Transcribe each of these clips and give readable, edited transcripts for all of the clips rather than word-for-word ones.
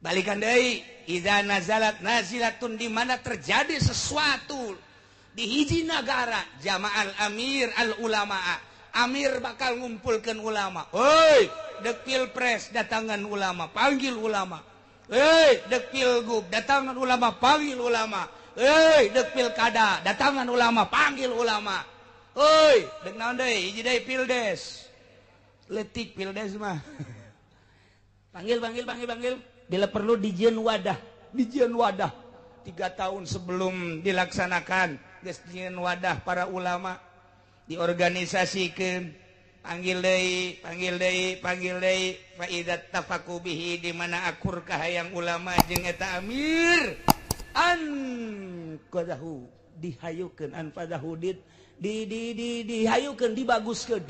balikan deui idza nazilatun di mana terjadi sesuatu di hiji negara jama'al amir al ulama amir bakal ngumpulkeun ulama heuy dek pilpres datangan ulama panggil ulama heuy dek pilgub datangan ulama panggil ulama heuy dek pilkada datangan ulama panggil ulama heuy dek naon deui hiji deui pildes letik pildes mah panggil bila perlu dijieun wadah 3 tahun sebelum dilaksanakan geus dijieun wadah para ulama diorganisasikeun panggil deui fa idza tafaqu bihi di mana akur ka hayang ulama jeung eta amir an qadahu dihayukeun an fadahu dihayukeun dibaguskeun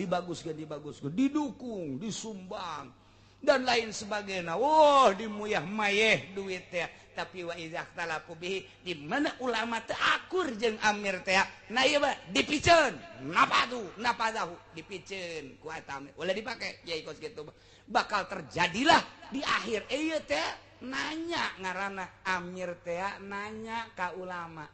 didukung disumbang dan lain sebagainya. Wah, dimuyah mayeh duit teh. Tapi wa idza ikhtalafu bihi di mana ulama teh akur jeung amir teh. Nah ieu mah dipiceun. Napadahu dipiceun ku eta amir. Ulah dipake ya ikos kitu. Bakal terjadilah di akhir ieu teh nanya ngaranna amir teh nanya ka ulama.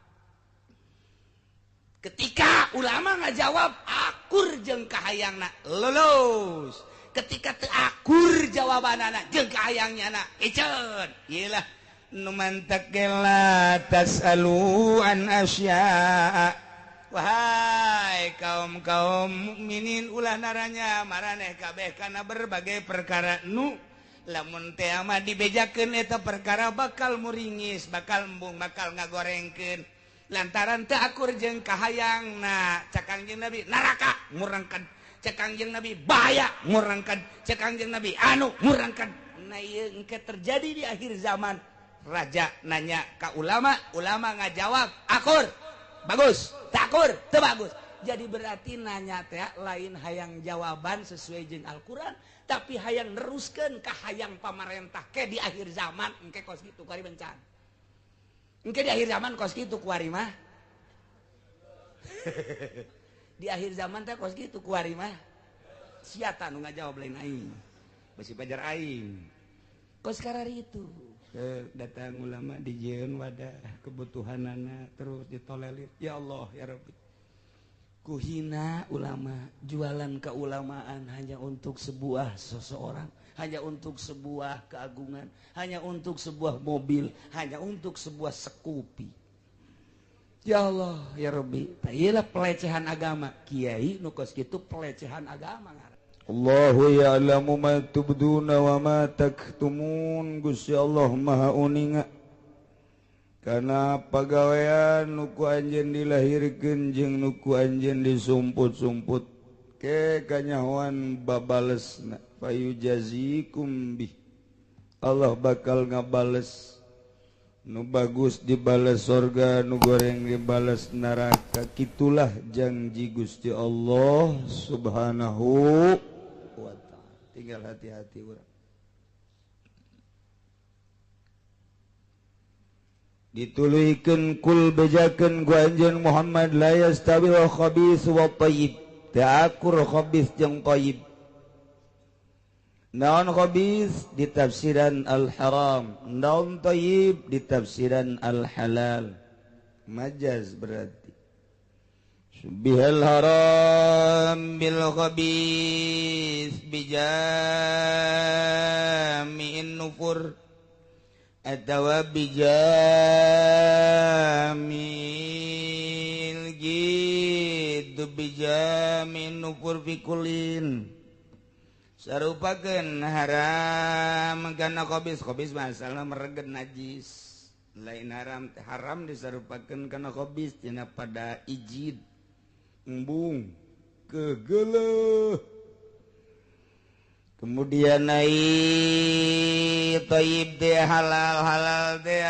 Ketika ulama ngajawab akur jeung kahayangna lulus. Ketika terakur jawabanana jeung kahayangnyana iceun iyalah nu mantak la tasalu an asya wahai kaum mukminin ulah naranya maraneh kabeh kana berbagai perkara nu lamun teh mah dibejakeun eta perkara bakal muringis bakal embung bakal ngagorengkeun lantaran teu akur jeung kahayangna cak Kangjeng Nabi neraka ngurangkeun cek Kangjeng Nabi bahaya ngurangkan cek Kangjeng Nabi ngurangkan nah ieu engke terjadi di akhir zaman raja nanya ka ulama ngajawab akur bagus takur teu bagus jadi berarti nanya teh lain hayang jawaban sesuai jeung Al-Qur'an tapi hayang neruskeun ka hayang pamarentah ke di akhir zaman engke kos kitu kuari bencan engke di akhir zaman kos kitu kuari mah di akhir zaman teh kos gitu kuari mah siata nu ngajawab lain aing besi pajar aing kos karari itu datang ulama dijieun wadah kebutuhanana terus ditolelir ya Allah ya Rabbi kuhina ulama jualan keulamaan hanya untuk sebuah seseorang hanya untuk sebuah keagungan hanya untuk sebuah mobil hanya untuk sebuah sekupi. Ya Allah, ya Rabbi, iyalah pelecehan agama. Kiai nu kos kitu pelecehan agama. Allahu ya'lamu ma tubduna wa ma taktumun. Gusti Allah Maha uninga. Kana pagawean nu ku anjeun dilahirkeun jeung nu ku anjeun disumput-sumput ke kanyahoan babalesna fayujazikum bih. Allah bakal ngabales nu bagus dibales surga nu goreng dibales neraka kitulah janji Gusti Allah subhanahu wa ta'ala tinggal hati-hati urang dituluykeun kul bejakeun ku anjeun Muhammad la yastawi al khabith wa thayyib ta'akur khabith jeung thayyib naon khabith di tafsiran al-haram naon thayyib di tafsiran al-halal majaz berarti subihal haram bil khabith bijami'in nufur atawa bijamil gitu bijamin nufur fikulin sarupakeun haram kana khabis masalah mereget najis lain haram disarupakeun kana khabis tina pada ijid embung kegeuleuh kemudian thayyib teh halal teh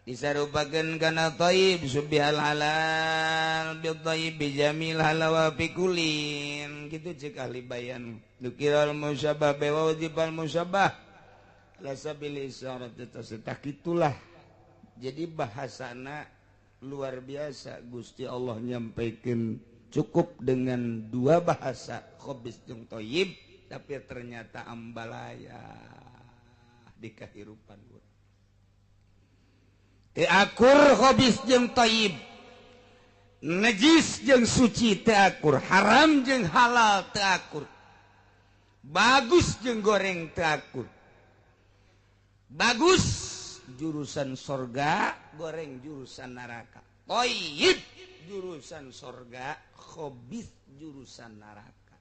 disarupakeun kana thayyib subhal halal bil thayyib bijamil halawa fikulin kitu ceuk ahli bayan dukiral musyabah bewajibal musyabah la sabil isyarat tasatah kitulah jadi bahasana luar biasa Gusti Allah nyampaikeun cukup dengan dua bahasa khabis jeung thayyib tapi ternyata ambalaya di kehidupan akur hobis jeung thayyib najis jeung suci teu akur haram jeung halal teu akur bagus jeung goreng teu akur bagus jurusan sorga goreng jurusan neraka thayyib jurusan sorga hobis jurusan neraka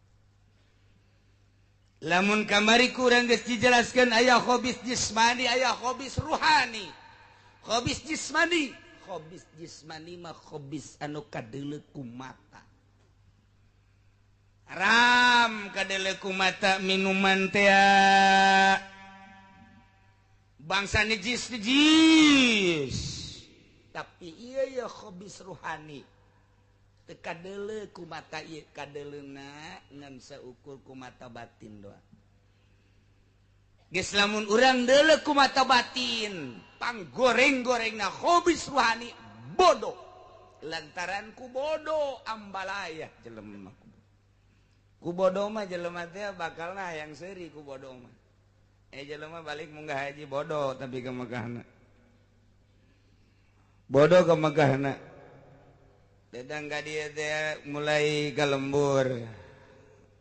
lamun kamari kurang geus dijelaskeun aya hobis jismani aya hobis ruhani hobis jismani mah hobis anu kadeuleu ku mata haram kadeuleu ku mata minuman teh bangsa najis tapi ieu ya hobis ruhani teu kadeuleu ku mata ieu kadeuleuna ngan saukur ku mata batin doang geus lamun urang deuleu ku mata batin panggoreng-gorengna hobis ruhani bodoh lantaran ku bodoh ambalaya jelema ku bodoh mah jelema teh bakalna hayang seuri ku bodoh mah jelema balik munggah haji bodoh tapi ke Mekahna bodoh ke Mekahna dadang ka dieu teh mulai ka lembur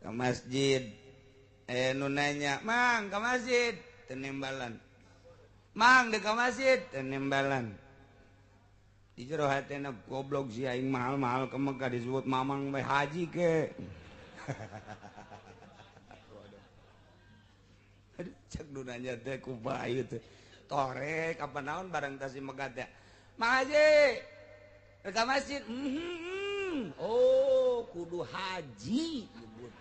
ke masjid nu nanya mang ke masjid teu nembalan mang dek ka masjid teu nembalan di jero hatena goblok si aing mahal-mahal ke Mekah disebut mamang bae haji ke aduh cek nu nanya teh kumaha ieu teh torek apa naon barang tas si Mekah teh mang haji dek ka masjid oh kudu haji nyebut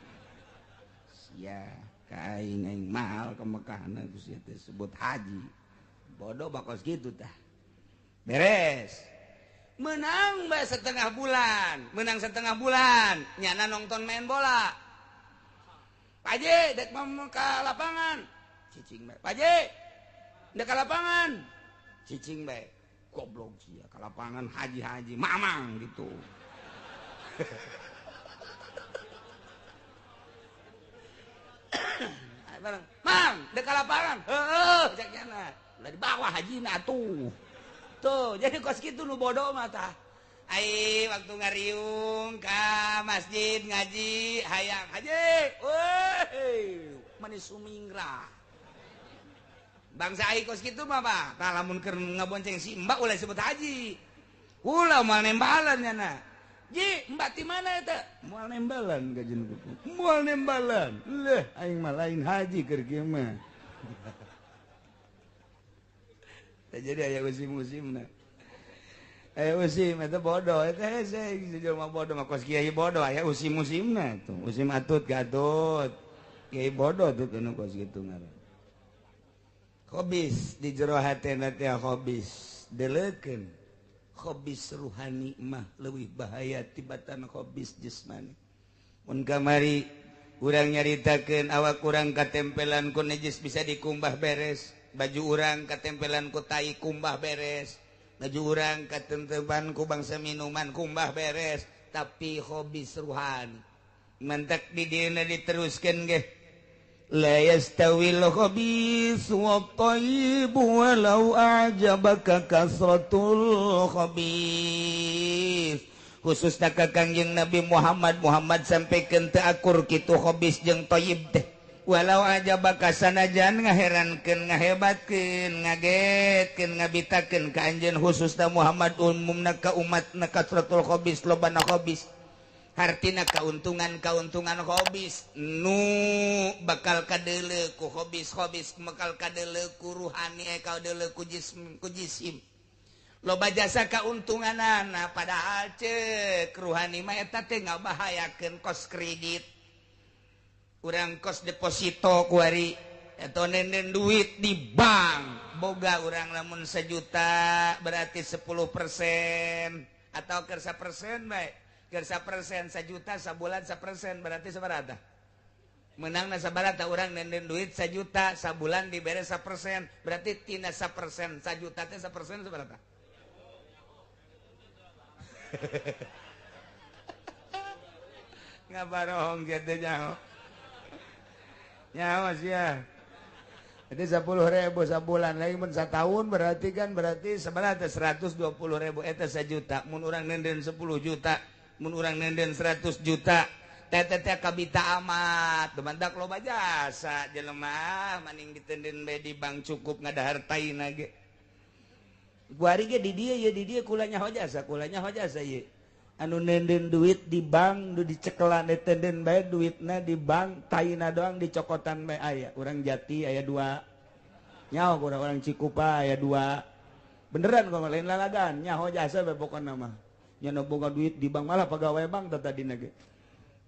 sia ka aing mahal ke Mekahna ku sia teh sebut haji bodoh bakos gitu tah beres menang bae setengah bulan nyana nonton main bola Paje dek mau ka lapangan cicing bae Paje dek ka lapangan cicing bae goblok sia ka lapangan haji mamang gitu mang dek ka lapangan heuh cek nyana udah di bawah hajina tuh jadi kos gitu lu bodoh mata ai waktu ngariung ka masjid ngaji hayang haji woi manis sumingra bangsa ai kos gitu mah bah tah lamun keur ngabonceng si mbak ulah sebut haji ulah moal nembalan nya ji mbak di mana eta moal nembalan gajeun moal nembalan leh aing mah lain haji keur kieu mah jadi aya musim-musimna aya musim eta bodoh eta hese jelema bodoh mah kos kiai bodoh aya musim-musimna tuh musim atut gatut kiai bodoh tuh anu kos kitu ngaran hobis di jero hatena teh hobis deleukeun hobis ruhani mah leuwih bahaya tibatan hobis jasmani mun kamari urang nyaritakeun awak urang katempelan ku najis bisa dikumbah beres baju urang katempelan ku tai kumbah beres baju urang katempelan ku bangsa minuman kumbah beres tapi hobis ruhani mantak di dieuna diteruskeun ge la yastawil khabis wa thayyib walau a'jabaka kasratul khabis khususna ka Kangjeng Nabi Muhammad sampikeun teu akur kitu khabis jeung thayyib teh walau aja baka sanajan ngaherankeun ngahebatkeun ngagetkeun ngabitakeun ka anjeun khususna Muhammad umumna ka umatna kasratul khabis lobana khabis hartina kauntungan khabis nu bakal kadeuleu ku khabis bakal kadeuleu ku ruhani kadeuleu ku jisim loba jasa kauntunganana padahal ceuk ruhani mah eta teh ngabahayakeun kos kredit urang kos deposito kuari atau nenden duit di bank boga urang lamun 1 juta berarti 10% atau keur 1% bae keur 1% 1 juta sabulan 1% berarti sabaraha menangna sabaraha urang nenden duit 1 juta sabulan dibere 1% berarti tina 1% 1 juta teh 1% sabaraha ngabarohong kieu teh nyaho nyaho sia Jadi 10.000 sebulan lagi mun satahun berarti sebenarnya 120.000 eta 1 juta. Mun urang nenden 10 juta, mun urang nenden 100 juta. Teh kabita amat, dumandak loba jasa jelema maning ditenden bae di bank cukup ngadahar taina ge. Guari ge di dieu kula nyaho jasa ye. Anu nenden duit di bank nu dicekelan ditenden bae duitna di bank taina doang dicokotan bae aya. Urang Jati aya 2. Nyaho urang Cikupa aya 2. Beneran kok lain lalagan nyaho jasa bae pokona mah. Nya nu boga duit di bank malah pegawai bank tadina ge.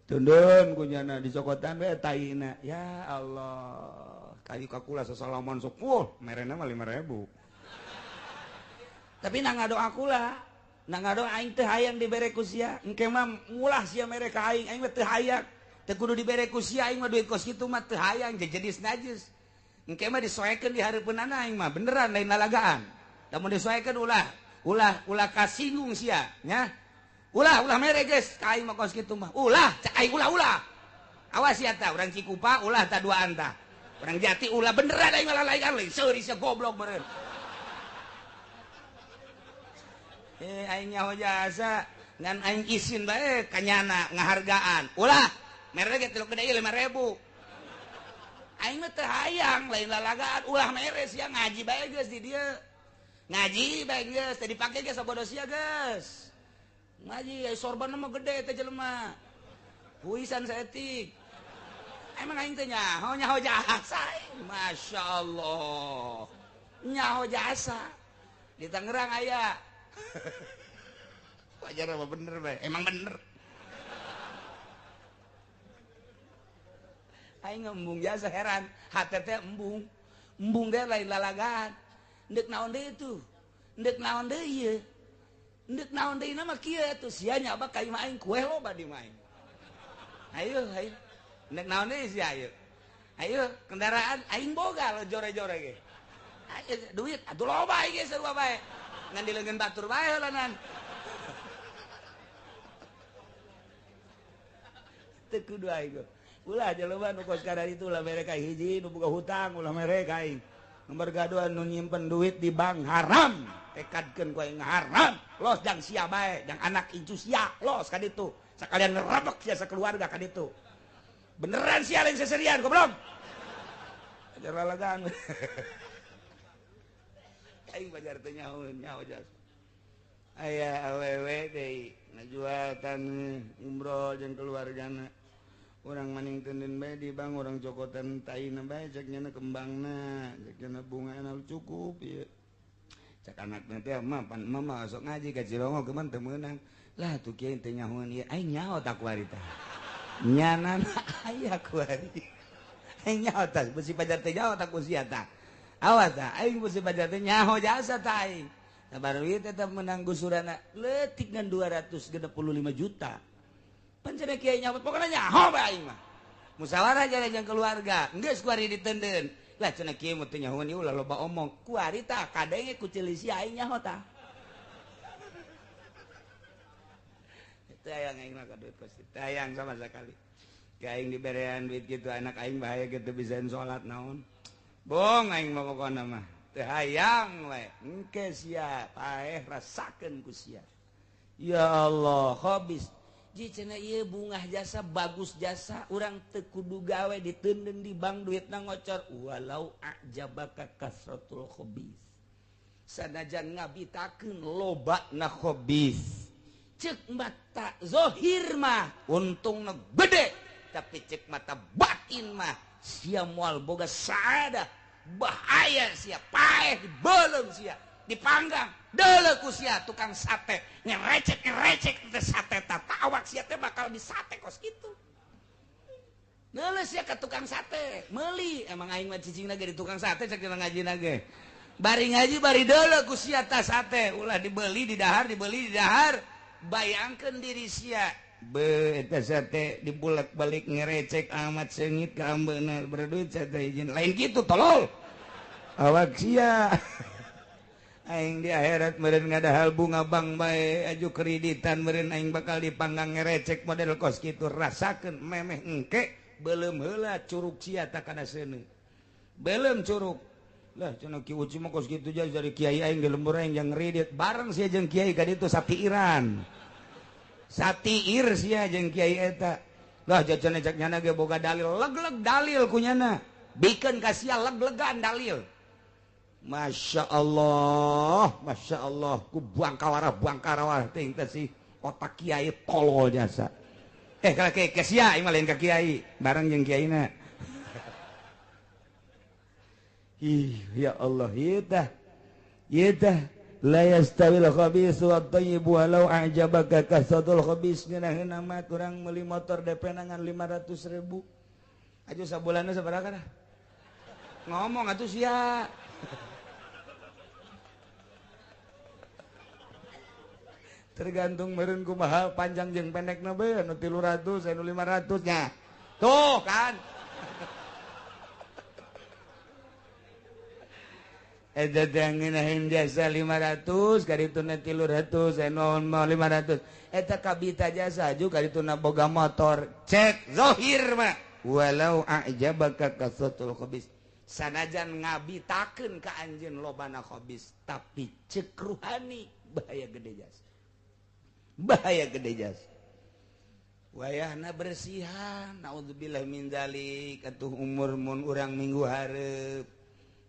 Tundun kunyana dicokotan bae taina. Ya Allah, kayu kakula sasalaman sok merena mah 5.000. Tapi nang ngado akula, nang ngado aing teu hayang dibere ku sia. Engke mah ngulah sia mere ka aing mah teu hayang. Teu kudu dibere ku sia aing mah duit kos kitu mah teu hayang jejedis najis. Engke mah disoekeun di hareupeunana aing mah beneran lain lalagaan. Lamun disoekeun ulah kasinggung sia nya. Ulah mere geus ka aing mah kos kitu mah. Ulah cak aing ulah. Awas ya ta urang Cikupa ulah ta duaan tah. Urang Jati ulah beneran aing mah lalaian leuy seuri sia goblok beureun. Aing nyaho jasa ngan aing isin bae kanyana ngahargaan. Ulah mere ge 3 gede 5.000. Aing mah teu hayang lain lalagaan ulah mere sia ngaji bae geus di dieu. Ngaji bae geus teu dipake geus sabodo sia geus. Ngaji sorban mah gede teh jelema. Puisan saeutik. Emang aing teh nyaho jasa. Masyaallah. Nyaho jasa. Di Tangerang aya. Wajar apa bener bae? Emang bener. Aing embung jasa heran. Hate teh embung. Embung teh lain lalagan. Deuk naon deui itu? Deuk naon deui ieu? Ndek naon deui mah kieu atuh sia nyoba ka imah aing kue loba di main. Ayo. Ndek naon deui sia ayo. Ayo kendaraan aing boga lo jore-jore ge. Ayo duit atuh loba ge sarua bae. Ngan dileungeun batur bae heulanan. Teu kudu aing. Ulah jelema nu kos kada itu ulah mere ka hiji nu boga hutang ulah mere ka aing. Nomor gadua nu nyimpen duit di bank haram. Tekadkeun ku aing haram. Los jang sia bae, jang anak incu sia, los ka ditu. Sakalian ngerebek sia sakeluarga ka ditu. Beneran sia lain seserian goblok. Ajar lalagan. Aing bajar teh nyaho jas. Aya awewe deui ngajualkan umroh jeung keluargana. Urang maning teuneun bae di bank urang cokotan taina bae cek nyana kembangna, cek nyana bungana cukup ieu. Cak anakna teh mama sok ngaji ka Cirongo keuman teu meunang. Lah tuh kieu teh nyahoan ieu aing nyaho tak kuari teh. Nyanana aya kuari. Aing nyaho tah beusi pajar teh nyaho tak ku sia tah. Awas tah aing beusi pajar teh nyaho jasa tah aing. Sabar ieu teh menang gusurana leutik ngan 265 juta. Pancen kieu nyaho pokona nyaho bae aing mah. Musyawarah jeung keluarga, geus kuari diteundeun. Lah cenah kieu mah teh nyahoan ieu ulah loba omong. Kuari tah kadenge ku ceulisi aing nyaho tah. Teu hayang aing mah ka duit kos teu hayang sama sakali. Ka aing diberean duit kitu anak aing bahaya kitu bisaen salat naon. Bong aing mah pokona mah. Teu hayang we. Engke sia paeh rasakeun ku sia. Ya Allah, habis ji cenah ieu bungah jasa bagus jasa urang teu kudu gawe diteundeun di bank duitna ngocor walau ajabaka kasratul khabis sanajan ngabitakeun lobana khabis ceuk mata zahir mah untungna gede tapi ceuk mata batin mah sia moal boga saada bahaya sia paeh dibeuleng sia dipanggang deuleu ku sia tukang sate ngerecek teh sate tah awak sia teh bakal disate kos kitu deuleu sia ka tukang sate meuli emang aing mah cicingna ge di tukang sate cek ngajina ge bari ngaji bari deuleu ku sia tah sate ulah dibeli di dahar bayangkeun diri sia be eta sate dibulak-balik ngerecek amat seungit ka ambeuna berduit sate izin lain kitu tolol awak sia aing di akhirat meureun ngadahal bunga bank bae aju kreditan meureun aing bakal dipanggang ngerecek model kos kitu rasakeun memeh engke beuleum heula curug sia tah kana seuneu belum curug lah cenah Ki Uci mah kos kitu aja dari kiai aing di lembur aing yang ngridit bareng sia jeung kiai ka ditu satiiran satiir sia jeung kiai eta lah jajan ejak nyana ge boga dalil leg-leg dalil kunyana bikin ka sia leg-legan dalil Masya Allah ku bangkawarah ting teh si otak kiai tolol jasa kalau ke sia aing mah lain ka kiai bareng jeung kiaina ya Allah yeudah la yastawil khabithu wat thayyibu walau a'jabaka kasratul khabith ngeunah mah urang meuli motor DP nangan 500.000 aju sabulanna sabaraha dah ngomong atuh sia tergantung meureun kumaha panjang jeung pendekna bae anu 300 anu 500 nya tuh kan eta teh ngeunaheun jasa 500 karituna 300 anu 500 eta kabita jasa aju karituna boga motor cek zahir mah walau a'jabaka kasratul khabith sanajan ngabitakeun ka anjeun lobana khabith tapi cek ruhani bahaya gede jas wayahna bersihan naudzubillah min dzalik atuh umur mun urang minggu hareup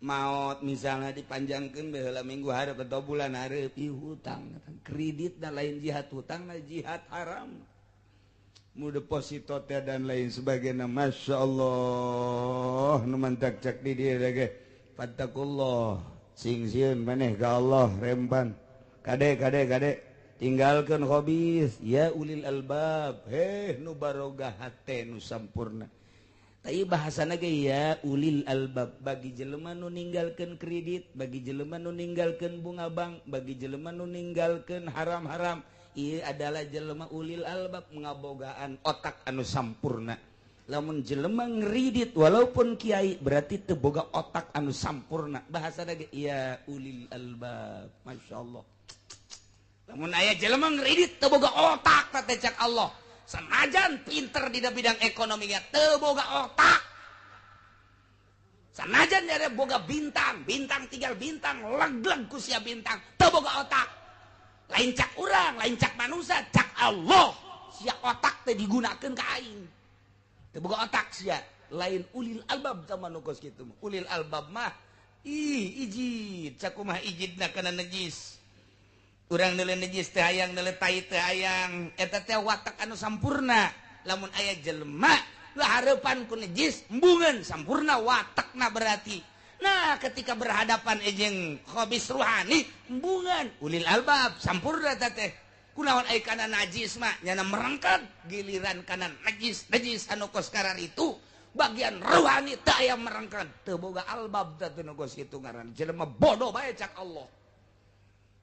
maut misalnya dipanjangkeun baheula minggu hareup atau bulan hareup ieu hutang kredit dan lain jihad hutang na jihad haram mu deposito teh dan lain sebagainya masyaallah nu mantak cak di dieu ge fattakullah sing sieun maneh ka Allah remban kade tinggalkan hobis ya ulil albab nu barogah hate nu sampurna tapi bahasana ge ya ulil albab bagi jelema nu ninggalkeun kredit bagi jelema nu ninggalkeun bunga bank bagi jelema nu ninggalkeun haram-haram ieu adalah jelema ulil albab ngabogaan otak anu sampurna lamun jelema ngridit walaupun kiai berarti teu boga otak anu sampurna bahasana ge ya ulil albab masyaallah namun aya jelema ngridit teu boga otak teh cak Allah sanajan pinter di bidang ekonominya teu boga otak sanajan ada boga bintang tinggal bintang leg-leg ku sia bintang teu boga otak lain cak urang lain cak manusia cak Allah sia otak teh digunakeun ka aing teu boga otak sia lain ulil albab sama nu kos kitu ulil albab mah ijid cak kumaha ijidna kana najis urang neuleuh najis teh hayang neuleuh tai teh hayang eta teh watak anu sampurna lamun aya jelema lah hareupan ku najis embungeun sampurna watakna berarti nah ketika berhadapan jeung khabis ruhani embungeun ulil albab sampurna eta teh kunaon aya kana najis mah nyana merengket giliran kana najis anu kos karan itu bagian ruhani teu aya merengket teu boga albab teh nu kos kitu ngaran jelema bodoh bae cak Allah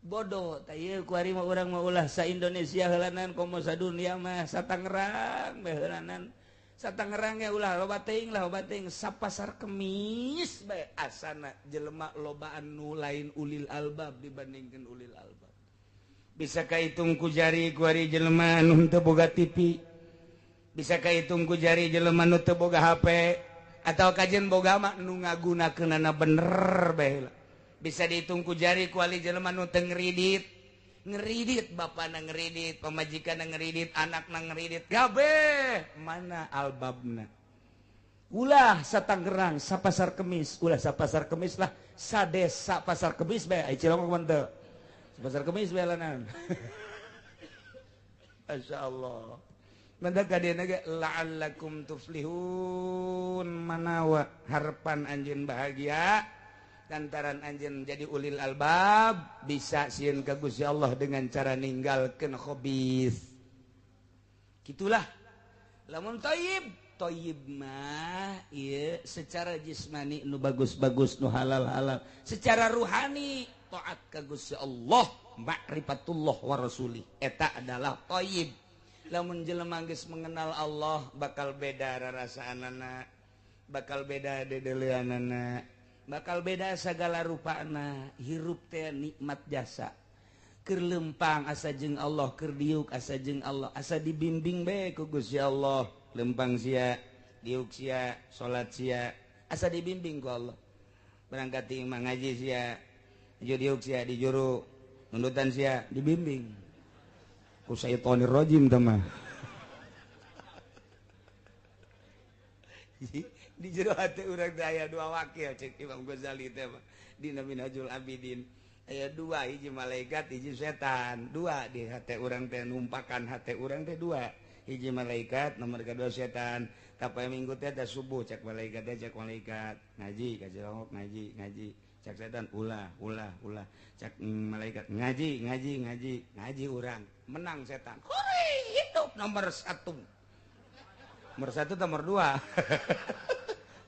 bodoh tayeu kuari mah urang mah ulah sa Indonesia heulanan komo sadunia mah Satangerang bae heulanan Satangerang ya ulah loba teuing sapasar Kemis bae asana jelema lobaan nu lain ulil albab dibandingkeun ulil albab bisa kahitung ku jari kuari jelema nu teu boga TV bisa kahitung ku jari jelema nu teu boga HP atau kajen boga mah nu ngagunakeunana bener bae heula bisa dihitung ku jari kuali jelema nu teu ngridit bapana ngridit pamajikanna ngridit anakna ngridit kabeh mana albabna ulah Satangerang sapasar Kemis ulah sapasar Kemis lah sadesa pasar Kemis bae ai Cilongok mah teu pasar Kemis bae lanan masyaallah manda kadena ge la'allakum tuflihun manawa harapan anjeun bahagia lantaran anjeun jadi ulil albab bisa sieun ka Gusti Allah dengan cara ninggalkeun khabith gitulah lamun thayyib mah ieu secara jismani nu bagus-bagus nu halal-halal secara ruhani taat ka Gusti Allah ma'rifatullah wa rasulih eta adalah thayyib lamun jelema geus mengenal Allah bakal beda rarasaanana bakal beda dedeuleunana bakal beda segala rupana hirup teh nikmat jasa keur lempang asa jeung Allah keur diuk asa jeung Allah asa dibimbing bae ku Gusti Allah lempang sia diuk sia salat sia asa dibimbing ku Allah berangkat imah ngaji sia judiuk sia di juru nundutan sia dibimbing ku syaitonir rajim tama di jero hati urang teh aya dua wakil cek Imam Ghazali teh mah dina Minhajul Abidin aya dua hiji malaikat hiji setan dua di hati urang teh numpakan hati urang teh dua hiji malaikat nomor kedua setan tapi minggu teh da subuh cek malaikat teh cek malaikat ngaji kajrok ngaji cek setan ulah cek malaikat ngaji urang menang setan hore hidup nomor satu nomor dua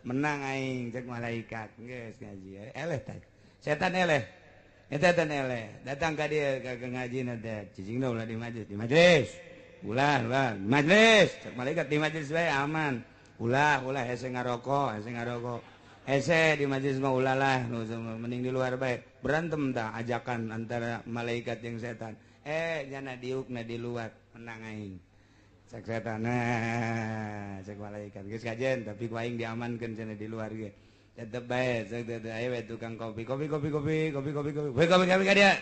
menang aing cek malaikat geus ngaji eleh teh setan eleh eta teh eleh datang ka dieu ka ngajina teh cicingna ulah di majelis ulah di majelis cek malaikat di majelis bae aman ulah hese ngarokok hese di majelis mah ulah lah mending di luar bae berantem tah ajakan antara malaikat jeung setan jana diukna di luar menang aing cek setan cek malaikat geus kajen tapi ku aing diamankeun cenah di luar ge tetep bae cek teh aya we tukang kopi kopi ka dia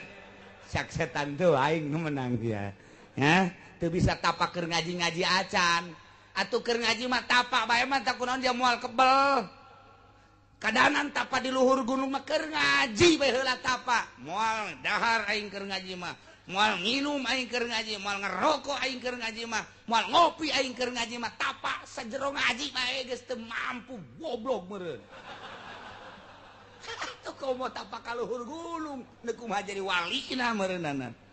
cek setan tuh aing nu menang dia ya teu bisa tapak keur ngaji acan atuh keur ngaji mah tapak bae mah takunaon dia moal kebel kadanan tapak di luhur gunung mah keur ngaji bae heula tapak moal dahar aing keur ngaji mah moal nginum aing keur ngaji moal ngerokok aing keur ngaji mah moal ngopi aing keur ngaji mah tapak sajero ngaji bae geus teu mampu goblok meureun atuh komo tapak ka luhur gunung teu kumaha jadi walina meureunana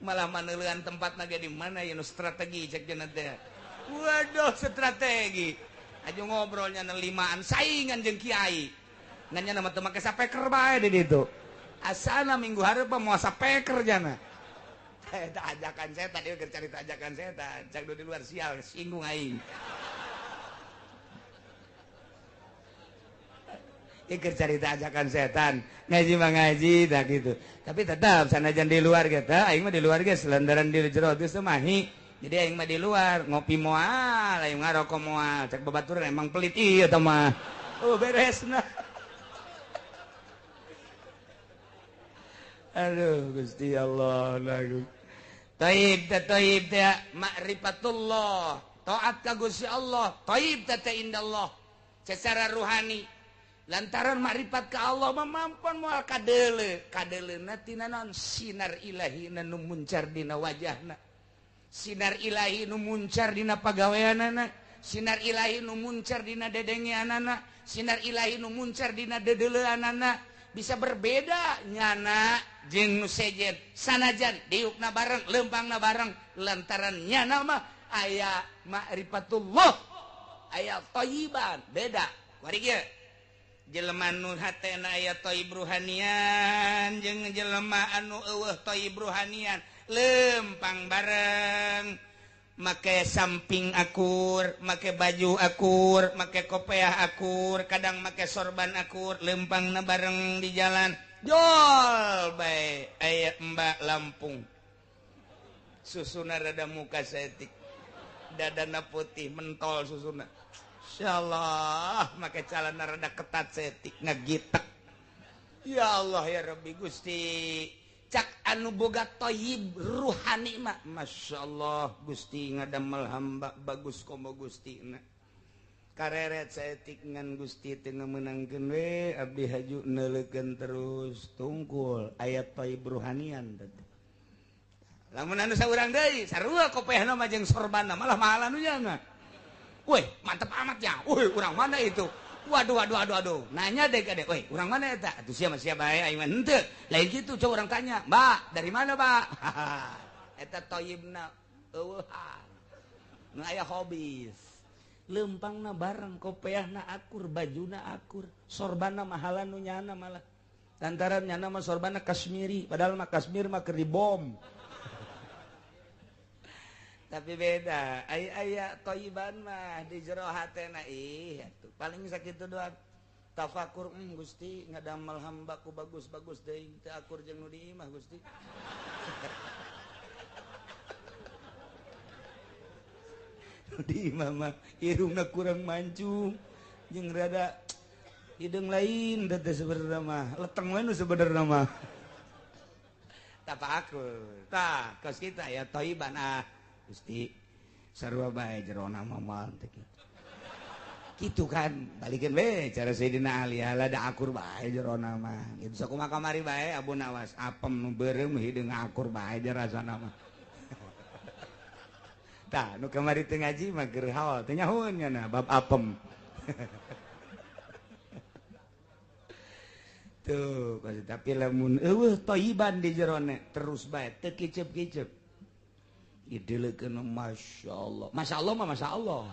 malah maneuleun tempatna ge di mana ya nu strategi cek cenah teh waduh strategi aju ngobrolnya limaan saingan jeung kiai nganya nama teu make sapeker bae di ditu asana minggu hareup moal sapeker jana eta ajakan setan ieu keur carita ajakan setan cak di luar sial singgung aing ieu keur carita ajakan setan ngaji mah ngaji tah gitu tapi tetap sanajan di luar ge teh aing mah di luar ge selendaran di jero geus teu mahi jadi aing mah di luar ngopi moal aing ngarokok moal cek babaturan emang pelit ieu tah mah beresna aduh Gusti Allah lagu Taib teh ma'rifatullah taat ka Gusti Allah taib teh indallah secara ruhani lantaran makrifat ka Allah mamampan moal kadeleuna tina naon sinar ilahi nu muncar dina wajahna sinar ilahi nu muncar dina pagaweanana sinar ilahi nu muncar dina dedengeanana sinar ilahi nu muncar dina dedeleuanana bisa berbeda nyana jeung nu sejen sanajan diukna bareng lempangna bareng lantaran nyana mah aya ma'rifatullah aya thayyiban beda kuari kieu jelema nu hatena aya thayyib ruhanian jeung jelema anu eueuh thayyib ruhanian lempang bareng make samping akur make baju akur make kopiah akur kadang make sorban akur lempangna bareng di jalan jol bae aya Mbak Lampung susuna rada muka setik dadana putih mentol susuna insyaallah make calana rada ketat setik ngagitek ya Allah ya Rabbi Gusti cak anu boga thayyib ruhani mah masyaallah Gusti ngadamel hamba bagus komo Gustina kareret saeutik ngan Gusti teu ngeumeunangkeun we abdi haju neuleukeun terus tungkul ayat thayyib ruhanian teh lamun anu saurang deui sarua kopiahna mah jeung sorbanna malah mahal anu nya weh mantep amat ya weh urang mana itu waduh nanya deh kadek weh urang mana eta atuh sia bae aing mah henteu lain kitu coba urang tanya Mbak dari mana Mbak eta thayyibna eueuhan nu aya hobis lempangna bareng kopiahna akur bajuna akur sorbanna mahalan nu nyana malah lantaran nyana mah sorbanna Kashmiri padahal mah Kashmir mah keur dibom tapi beda aya thayyiban mah di jero hatena atuh paling sakitu doang tafakur Gusti ngadamel hambaku bagus-bagus deui teu akur jeung nu di imah Gusti di imah mah irungna kurang mancung jeung rada hidung lain teh sebenarnya mah leteng we nu sebenarnya mah tapa aku tah kos kita ya toiban Gusti sarua bae jerona mah moal teh gitu kan balikin we cara Sayyidina Ali da akur bae jerona mah gitu sakumaha kamari bae Abu Nawas apem nu beureum hideung akur bae jer rasana mah tah nu kamari teu ngaji mah keur haol teu nyahoun nya bab apem tuh tapi lamun eueuh toiban di jerona terus bae teu kicep-kicep ideulekeun masyaallah masyaallah mah masyaallah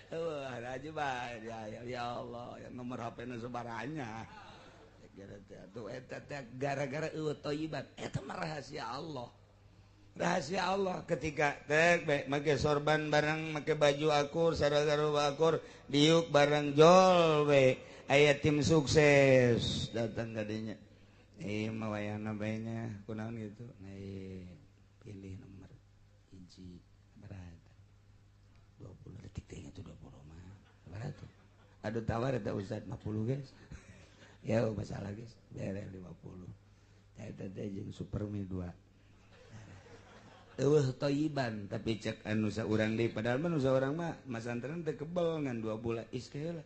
wah aja bah ya Allah yang nomor HP-na sebaranya gara-gara eueuh toiban eta mah rahasia Allah ketika make sorban barang make baju akur saragara akur diuk barang jol we aya tim sukses datang kadinya mawayana baenya kunaon gitu pilih nomor hiji berapa 20 detik teh itu 20 mah berapa aduh tawar eta Ustaz 50 guys ya masalah guys bere 50 eta teh jeung Supermi 2 eueuh toiban tapi cek anu saurang deui padahal mah nu saurang mah masantren teh kebel ngan 2 bulan iskela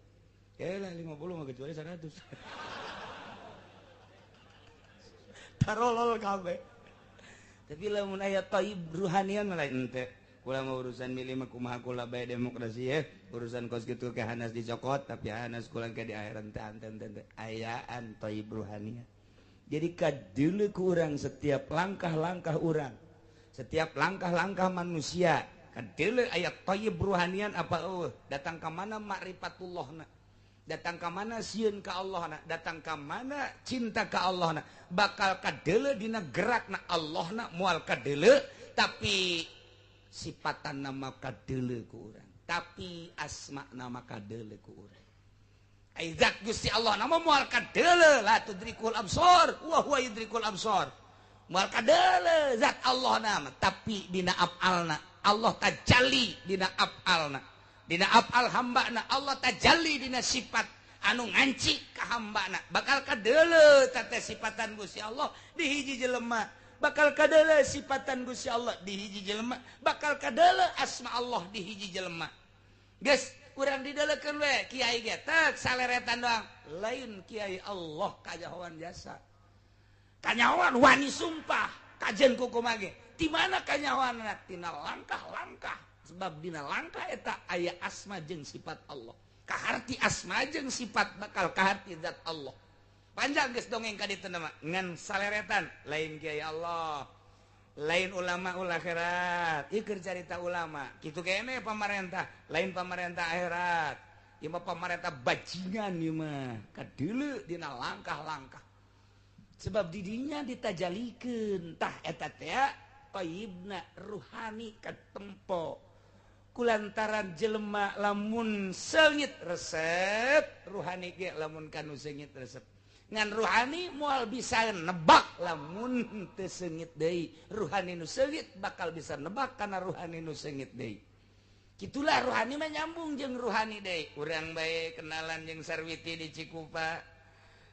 lah 50 mah kecuali 100 tarolol kabeh tapi lamun aya toib ruhanian mah lain teh kula mah urusan milih mah kumaha kula bae demokrasi ya urusan kos kitu ke hanas dicokot tapi hanas kula ke di akhirat teh anten ayaan toib ruhanian jadi kadeuleu ku urang setiap langkah-langkah urang setiap langkah-langkah manusia kadeuleu aya toib ruhanian apa datang ka mana ma'rifatullahna datang ka mana sieun ka Allahna datang ka mana cinta ka Allahna bakal kadeuleu dina gerakna Allahna moal kadeuleu tapi sipatan nama kadeuleu ku urang tapi asma nama kadeuleu ku urang aizat Gusti Allah nama moal kadeuleu la tudrikul absar wa huwa yudrikul absar moal kadeuleu zat Allah nama tapi dina af'alna Allah tajalli dina af'alna dina af'al hambana Allah tajalli dina sifat anu nganci ka hambana bakal kadeuleu teh sifatan Gusti Allah di hiji jelema bakal kadeuleu sifatan Gusti Allah di hiji jelema bakal kadeuleu asma Allah di hiji jelema geus urang dideuleukeun we kiai ge teu saleretan doang lain kiai Allah kajahoan jasa kanyahoan wani sumpah kajen kukumaha ge di mana kanyahoanna tina langkah-langkah sebab dina langkah eta aya asma jeung sifat Allah kaharti asma jeung sifat bakal kaharti zat Allah panjang geus dongeng ka ditu mah ngan saleretan lain kiai Allah lain ulama ul akhirat ieu keur carita ulama kitu kene pamarentah lain pamarentah akhirat ieu mah pamarentah bajingan ieu mah kadeuleu dina langkah-langkah sebab didinya ditajalikeun tah eta teh qaibna ruhani katempo kulantaran jelema lamun seungit resep ruhani ge lamun kanu seungit resep ngan ruhani moal bisa nebak lamun teu seungit deui ruhani nu seungit bakal bisa nebak kana ruhani nu seungit deui kitulah ruhani mah nyambung jeung ruhani deui urang bae kenalan jeung Sarwiti di Cikupa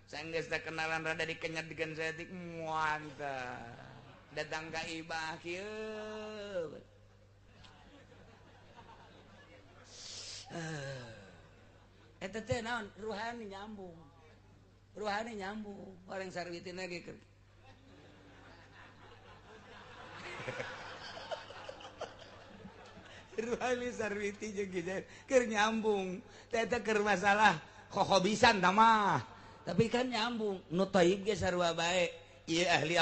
sanggeus da kenalan rada dikenyat digan saeutik muantah datang ka ibah kieu eta teh naon ruhani nyambung orang Sarwiti lagi keur ruhani Sarwiti jeung kieu keur nyambung teh eta keur masalah khobisan tah mah tapi kan nyambung nu thayyib ge sarua bae ieu ahli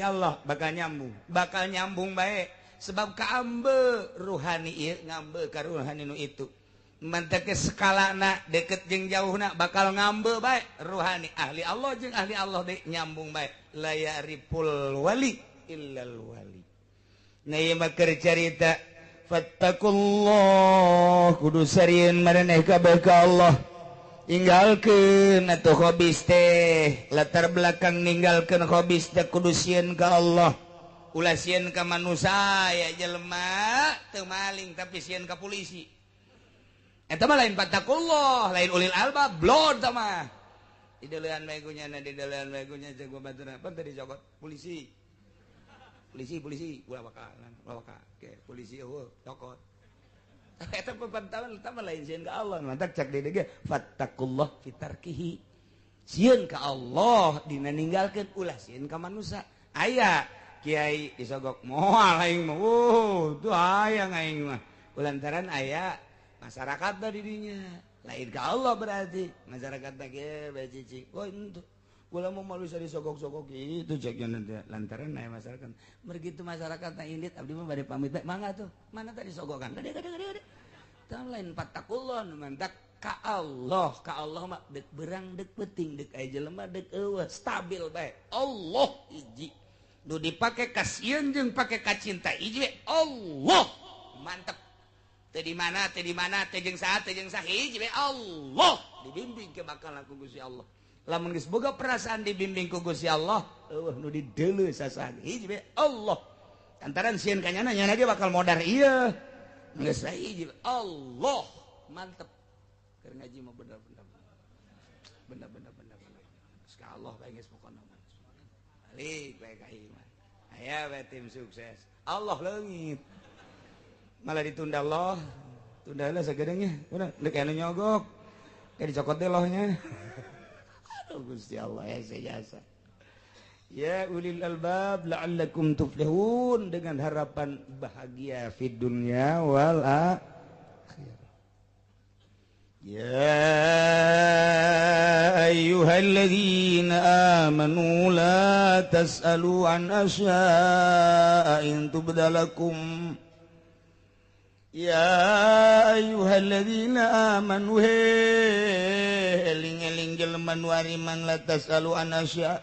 Allah bakal nyambung bae sebab kaambe ruhani ieu ngambe ka ruhani nu itu manteke skalana deket jeung jauhna bakal ngambe bae ruhani ahli Allah jeung ahli Allah deui nyambung bae la ya'riful wali illal wali nah ieu mah keur carita fattakullah kudu sarieun maraneh kabeh ka Allah tinggalkeun atuh hobis teh latar belakang ninggalkeun hobis teh kudu sieun ka Allah ulah sieun ka manusia ya jelema teu maling tapi sieun ka polisi eta mah lain fattakullah lain ulil albab blod mah di deulean megunya jeung baturna apa tadi cokot polisi ulah bakal ke polisi eueuh cokot eta pepantauan eta mah lain sieun ka Allah mantap cak deui ge fattakullah fitarkihi sieun ka Allah dina ninggalkeun ulah sieun ka manusia aya kiai disogok moal aing mah tuh hayang aing mah kulantaran aya masyarakat di dinya lain ka Allah berarti masyarakat ge bacicing itu ulah mau malu sari sogok-sogok itu cek lantaran aya masyarakat mergitu masyarakat indit abdi mah bade pamit bae mangga tuh mana tadi sogokan gede tah lain fattakullah mantak ka Allah mah dek berang dek penting dek aya jelema dek eueuh stabil bae Allah hiji nu dipake kasieun jeung pake kacinta hiji Allah mantep teu di mana teu jeung saha hiji we Allah dibimbing ke bakal ku Gusti Allah lamun geus boga perasaan dibimbing ku Gusti Allah eueuh nu dideuleu sasaha hiji we Allah antaran sieun ka nyana ge bakal modar ieu geus hiji Allah mantep keur ngaji mah bener geus ka Allah bae geus pokona balik bae ka iman aya we tim sukses Allah leungit malah ditunda Allah tunda lah sagedengnya udah dek anu nyogok kayak dicokot deh lohnya aduh Gusti Allah ya sejasa ya ulil albab la'allakum tuflihun dengan harapan bahagia fid dunya wal akhirah ya ayyuhalladzina amanu la tas'alu an asya'a in tubdalakum ya ayyuhalladzina amanu eling-eling jelema nu ariman la tasalu anasya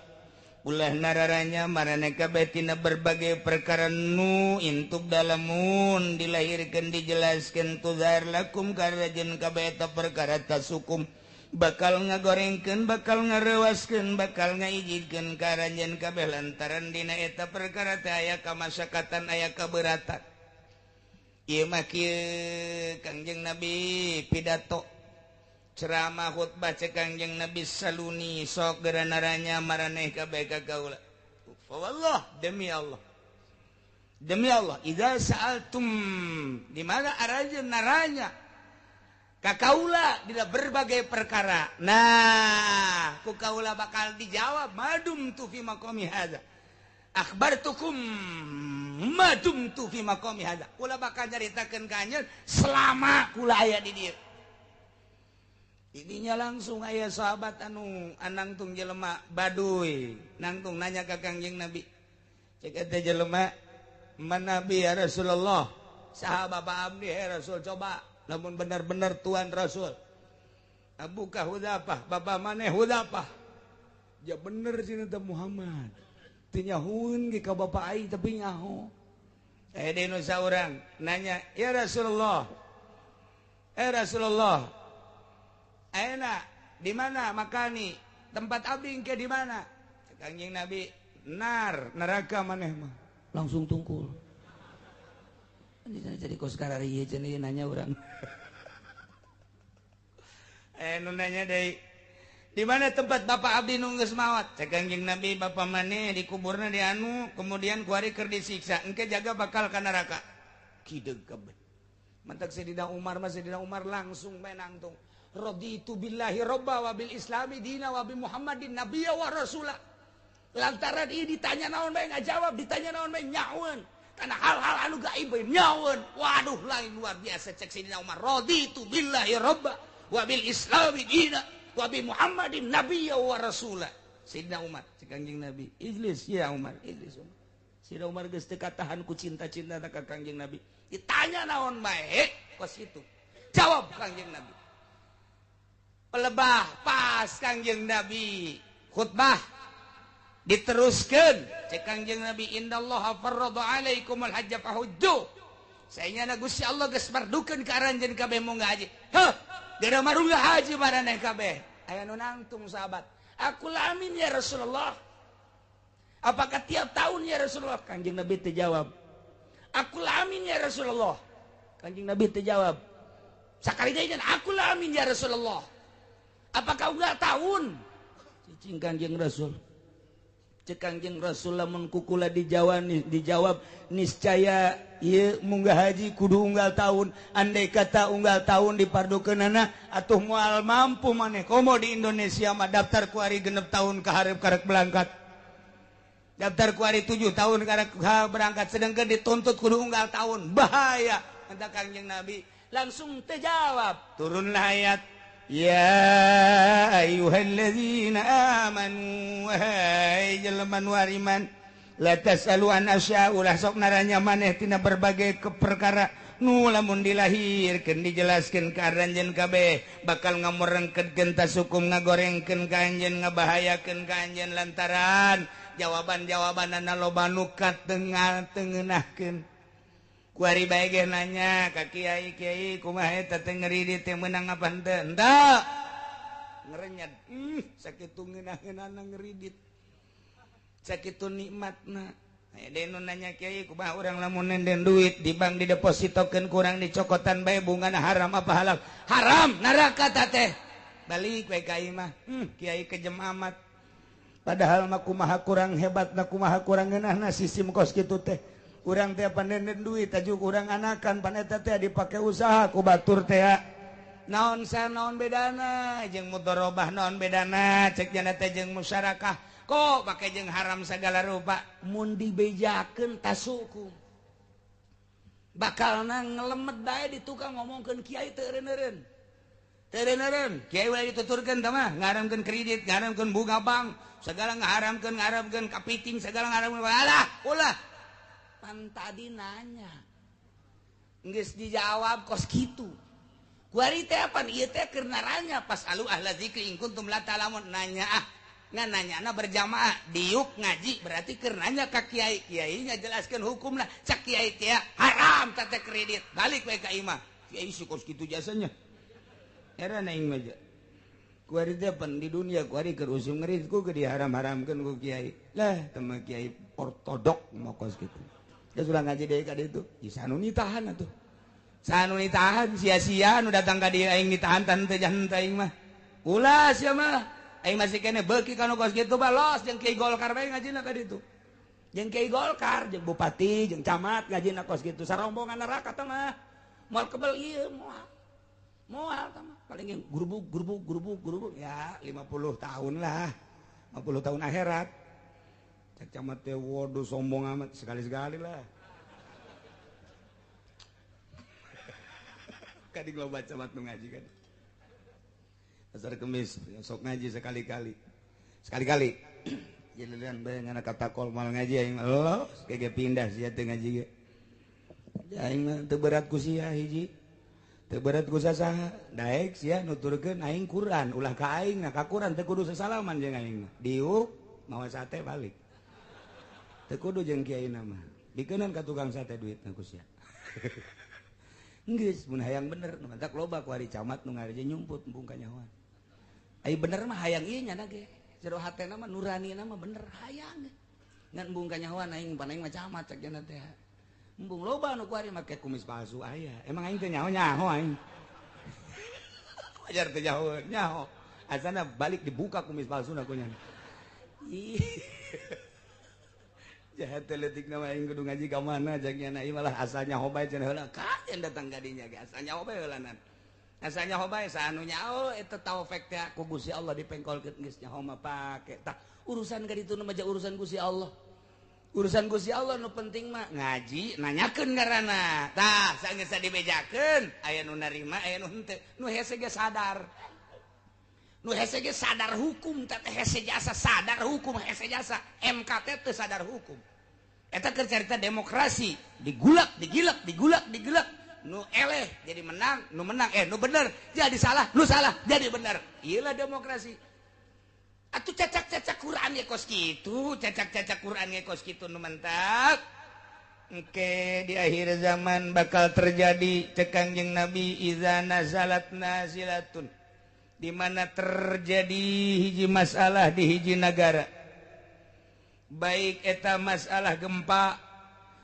ulah nararanya marane kabeh tina berbagai perkara nu intub dalamun dilahirkeun dijelaskeun tuzar lakum karajeun kabeh eta perkara tasukum bakal ngagorengkeun bakal ngarewaskeun bakal ngaijidkeun karajeun kabeh lantaran dina eta perkara teh aya kamasyakatan aya kabeuratan. Ieu mah kieu Kangjeng Nabi pidato ceramah khutbah cek Kangjeng Nabi saluni sok geranaranya maraneh kabeh ka kaula. Wallah demi Allah idza sa'altum di mana arajeun naranya ka kaula dina berbagai perkara. Nah, ku kaula bakal dijawab madum tu fi maqami hadza. Akhbartukum madum tu fi maqami hadza. Kula bakal nyaritakeun ka anjeun selama kula aya di dieu. Idinya langsung aya sahabat anu anangtung jelema baduy, nangtung nanya ka Kangjeng Nabi. Cek eta jelema, "Man Nabi ya Rasulullah?" Saha Bapak abdi ya Rasul, coba lamun benar-benar Tuhan Rasul. Abuka Hudzafah, Bapak maneh Hudzafah. Ya bener cenah Muhammad. Nyahuun ka bapak ai tapi nyaho denu saurang nanya ya Rasulullah ayeuna di mana makani tempat abdi engke di mana Kangjeng Nabi neraka maneh mah langsung tungkul jadi kos karari ieu cenah nanya urang nu nanya deui di mana tempat bapak abdi nu geus maot cek Kangjeng Nabi bapak maneh di kuburna di anu kemudian ku hari keur disiksa engke jaga bakal ka neraka kideug kabeh mantak Sayyidina Umar langsung bae nangtung raditu billahi robba wa bil islami dina wa bi Muhammadin nabiyya wa rasula lantaran ieu ditanya naon bae ngajawab ditanya naon bae nyaeun kana hal-hal anu gaib bae nyaeun waduh lain luar biasa cek Sayyidina Umar raditu billahi robba wa bil islami dina Wabi Muhammadin nabiyya wa rasulah. Sayyidina Umar, Kangjeng Nabi. Ijlis ya Umar, ijlis Umar. Sayyidina Umar geus teu katahan ku cinta-cinta ka Kangjeng Nabi. Ditanya naon bae kos itu. Jawab Kangjeng Nabi. Pelebah pas Kangjeng Nabi khutbah diteruskeun cek Kangjeng Nabi indallaha farrada alaikumul hajja fahujju. Saenyana Gusti Allah geus mardukeun ka aranjeun kabeh mung haji. Heuh gara marungga haji maraneh kabeh aya nu nangtung sahabat aku lamin ya Rasulullah apakah tiap tahun ya Rasulullah Kangjeng Nabi teu jawab aku lamin ya Rasulullah Kangjeng Nabi teu jawab sakali deui aku lah amin ya Rasulullah. Apakah unggal tahun? Cicing Kangjeng Rasul. Cek Kangjeng Rasul lamun kukula dijawab niscaya ieu munggah haji kudu unggal tahun. Andai kata unggal tahun dipardukeunana atuh moal mampu maneh komo di Indonesia mah daftar ku ari 6 tahun ka hareup karek berangkat. Daftar ku ari 7 tahun karek berangkat sedengkeun dituntut kudu unggal tahun. Bahaya. Kata Kangjeng Nabi langsung terjawab turunlah ayat ya ayyuhalladzina amanu wahai jelema nu ariman la tasalu an asya ulah sok naranya maneh tina berbagai perkara nu lamun dilahirkeun dijelaskeun ka anjeun kabeh bakal ngamurengkeun tas hukum ngagorengkeun ka anjeun ngabahayakeun ka anjeun lantaran jawaban-jawabanana loba nu katengenahkeun. Kuari bae ge nanya ka kiai kumaha eta teh ngeridit teh meunang apa henteu? Henteu. Ngerenyet. Sakitu ngeunah-ngeunahna ngeridit. Sakitu nikmatna. Aya nu nanya kiai kumaha urang lamun nenden duit di bank didepositokeun kurang dicokotan bae bungana haram apa halal? Haram neraka teh. Balik bae ka ieu mah. Kiai kejem amat. Padahal mah kumaha kurang hebatna kumaha kurang ngeunahna sistem kos kitu teh. Urang teh pandenden duit tajuk urang anakan pan eta teh dipake usaha ku batur teh naon bedana jeung mudharabah naon bedana cek jana teh jeung musyarakah kok make jeung haram sagala rupa mun dibejakeun tas hukum bakalna ngelemet bae di tukang ngomongkeun kiai teu eureun kiai we dituturkeun tah mah ngaharamkeun kredit ngaharamkeun bunga bank segala ngaharamkeun kapiting segala ngaharamkeun alah ulah tadi nanya geus dijawab kos kitu kuari teh apa ieu teh keur naranya pas alu ahla zikri in kuntum la ta'lamun nanya ngan nanyana berjamaah diuk ngaji berarti keur nanya ka kiai nya jelaskeun hukumna cak kiai teh haram teh kredit balik we ka imah kiai kos kitu jasanya era naing mah kuari teh pan di dunia kuari keur usum ngeurit ku diharam-haramkeun ku kiai lah teu kiai ortodok mau kos kitu. Dia sudah ngaji deh ka ditu. Sanu nitahan atuh. Sanu nitahan sia-sia nu datang ka dieu aing nitahan tan teh janten aing mah. Ulah sia mah. Aing masih kene beuki kana kos kitu balos jeung Kiai Golkar bae ngajina ka ditu. Jeung Kiai Golkar, jeung bupati, jeung camat ngajina kos kitu sarombongan neraka teh mah. Moal kebel ieu moal. Moal teh mah. Paling gurubuk ya 50 tahun lah. 50 tahun akhirat. Cek camat teh waduh sombong amat sekali-sekali lah. Kadi lo baca camat nu ngaji kan. Pasar Kemis sok ngaji sekali-kali. Sekali-kali. Jelelan bae ngana kata kol mal ngaji aing lo kege pindah sia teh ngaji ge. Aing teu berat ku sia hiji. Teu berat ku sasaha. Daek sia nuturkeun aing Quran ulah ka aing nah ka Quran teh kudu sasalaman jeung aing mah. Diuk mawa sate balik. Teu kudu jeung kiaina mah. Dikeuneun ka tukang sate duitna ku sia. Geus mun hayang bener nu mantak loba ku ari camat nu ngareje nyumput embung ka nyahoan. Ai bener mah hayang ieu nya ge. Jero hatena mah nuranina mah bener hayang. Ngan embung ka nyahoan aing pan aing mah camat cek cenah teh. Embung loba nu ku ari make kumis palsu aya. Emang aing teh nyaho aing. Wajar teh nyaho. Asana balik dibuka kumis palsuna ku nya. Jahat teletik nama aing kudu ngaji ka mana jagnya ieu malah asalnya hobay cenah heula kajen datang ka dinya ge asalnya hobay heulanan asalnya hobay saanu nyaho eta taufik teh ku Gusti Allah dipengkolkeun geus nyaho mah pake tah urusan ka ditu mah urusan Gusti Allah nu penting mah ngaji nanyakeun ngaranna tah sageus dibejakeun aya nu narima aya nu henteu nu hese ge sadar hukum teh hese jasa sadar hukum hese jasa MKT teh sadar hukum eta keur carita demokrasi digulak nu eleh jadi menang nu menang nu bener jadi salah nu salah jadi bener ieu lah demokrasi atuh cacak-cacak Quran ge kos kitu cacak-cacak Quran ge kos kitu nu mentak engke di akhir zaman bakal terjadi cek Kangjeng Nabi iza nazalat nazilatun di mana terjadi hiji masalah di hiji negara baik eta masalah gempa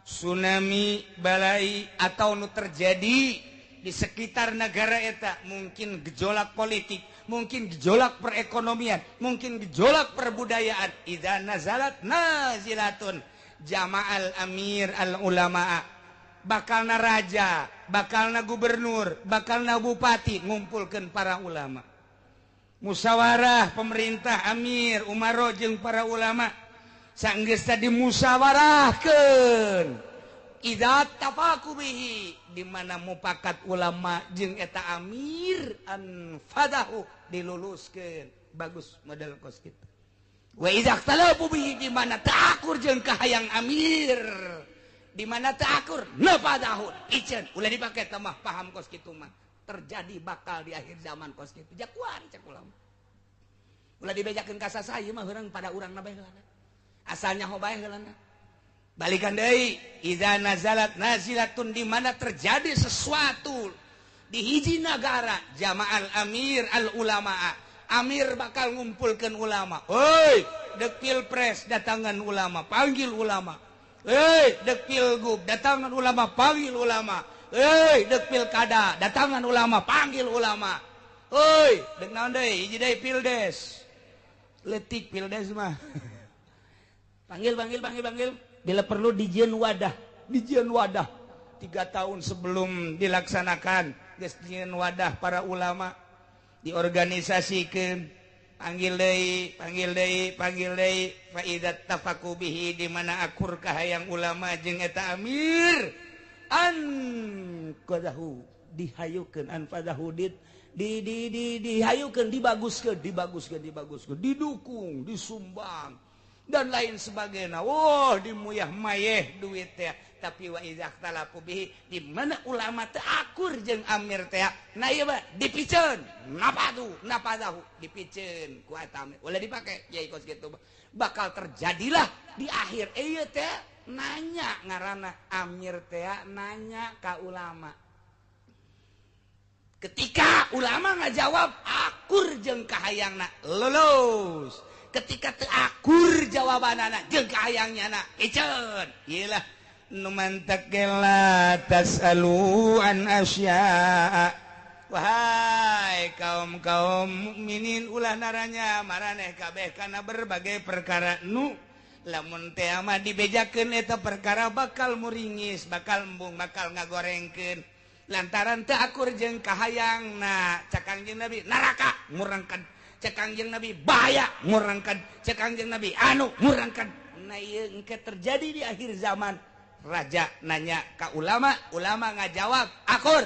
tsunami balai atau nu terjadi di sekitar negara eta mungkin gejolak politik, mungkin gejolak perekonomian, mungkin gejolak perbudayaan. Idza nazalat nazilatun jama'al amir al ulama, bakalna raja, bakalna gubernur, bakalna bupati ngumpulkeun para ulama. Musyawarah pemerintah amir umaro jeung para ulama sanggeus dimusyawarahkeun. Idza tafaku bihi, di mana mupakat ulama jeung eta amir an fadahu diluluskeun. Bagus model kos kitu. Wa idza talabu bihi, di mana taakur jeung kahayang amir, di mana taakur nafadahu iceun. Ulah dipake teh mah paham kos kitu mah. Terjadi bakal di akhir zaman kos kitu. Jakuari cak ulama. Ulah dibejakeun ka sasayeun mah heurang pada urangna bae heulana. Asalnya hobae heulana. Balikan deui, idza nazalat nazilatun, di mana terjadi sesuatu di hiji negara, jama'al amir al ulama, amir bakal ngumpulkeun ulama. Hei, dek pilpres datangan ulama, panggil ulama. Hei, dek pilgub datangan ulama, panggil ulama. Hei, dek pilkada datangan ulama, panggil ulama. Hei, dek naon deui, hiji deui pildes. Letik pildes mah. Panggil. Bila perlu dijieun wadah. 3 tahun sebelum dilaksanakan geus dijieun wadah para ulama diorganisasikeun. Panggil deui fa idza tafaku bihi, di mana akur kahayang ulama jeung eta amir an qadahu dihayukeun, an fadahu dihayukeun, dibaguskeun, didukung, disumbang dan lain sebagainya. Dimuyah mayeh duit teh. Tapi wa idza talafu bihi, di mana ulama teh akur jeung amir teh, na ieu mah dipiceun, napadahu dipiceun ku eta amir. Ulah dipake yai kos kitu. Bakal terjadilah di akhir ieu teh nanya ngaranna amir teh nanya ka ulama. Ketika ulama ngajawab akur jeung kahayangna lulus. Ketika teu akur jawabanana jeung kahayangnyana iceun. Ieulah nu mantak la tasalu an asya. Wahai kaum mukminin, ulah naranya maraneh kabeh kana berbagai perkara nu lamun teh mah dibejakeun eta perkara bakal muringis, bakal embung, bakal ngagorengkeun. Lantaran teu akur jeung kahayangna. Cak Kangjeng Nabi neraka murangkan. Cek Kangjeng Nabi bahaya ngurangkan, cek Kangjeng Nabi ngurangkan. Nah ieu engke terjadi di akhir zaman. Raja nanya ka ulama ngajawab akur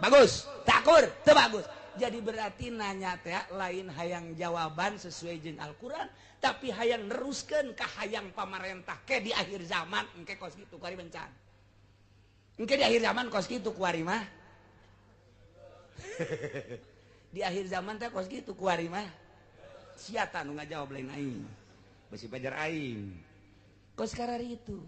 bagus, tak akur teu bagus. Jadi berarti nanya teh lain hayang jawaban sesuai jeung Al-Qur'an, tapi hayang neruskeun ka hayang pamarentah ke di akhir zaman. Engke kos kitu kuari bencan. Engke di akhir zaman kos kitu kuari mah. Di akhir zaman teh kos kitu kuari mah sia nu ngajawab lain aing besi pajar aing kos karari itu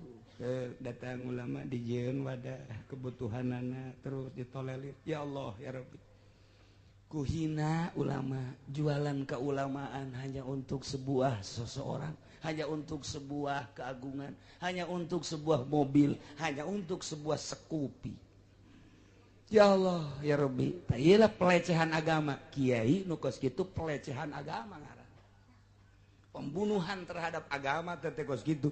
datang ulama dijieun wadah kebutuhanana terus ditolelir. Ya Allah ya Rabbi, kuhina ulama, jualan keulamaan hanya untuk sebuah seseorang, hanya untuk sebuah keagungan, hanya untuk sebuah mobil, hanya untuk sebuah sekupi. Ya Allah ya Rabbi, iyalah pelecehan agama. Kiai nu kos kitu pelecehan agama ngaran. Pembunuhan terhadap agama teh kos kitu.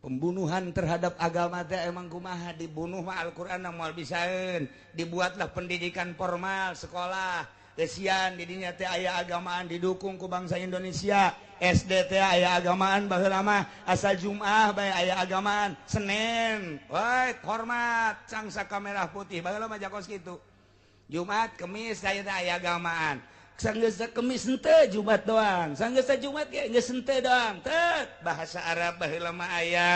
Pembunuhan terhadap agama teh emang kumaha, dibunuh mah Al-Qur'an moal bisaeun. Dibuatlah pendidikan formal sekolah. Kesian di dinya teh aya agamaan didukung ku bangsa Indonesia. SD teh aya agamaan baheula mah asal Jumat bae aya agamaan. Senin, woi hormat cangsa kamera putih baheula mah jakos kitu. Jumat, Kamis aya teh aya agamaan. Sanggeus Kamis henteu Jumat doang. Sanggeus Jumat ge geus henteu doang. Teu bahasa Arab baheula mah aya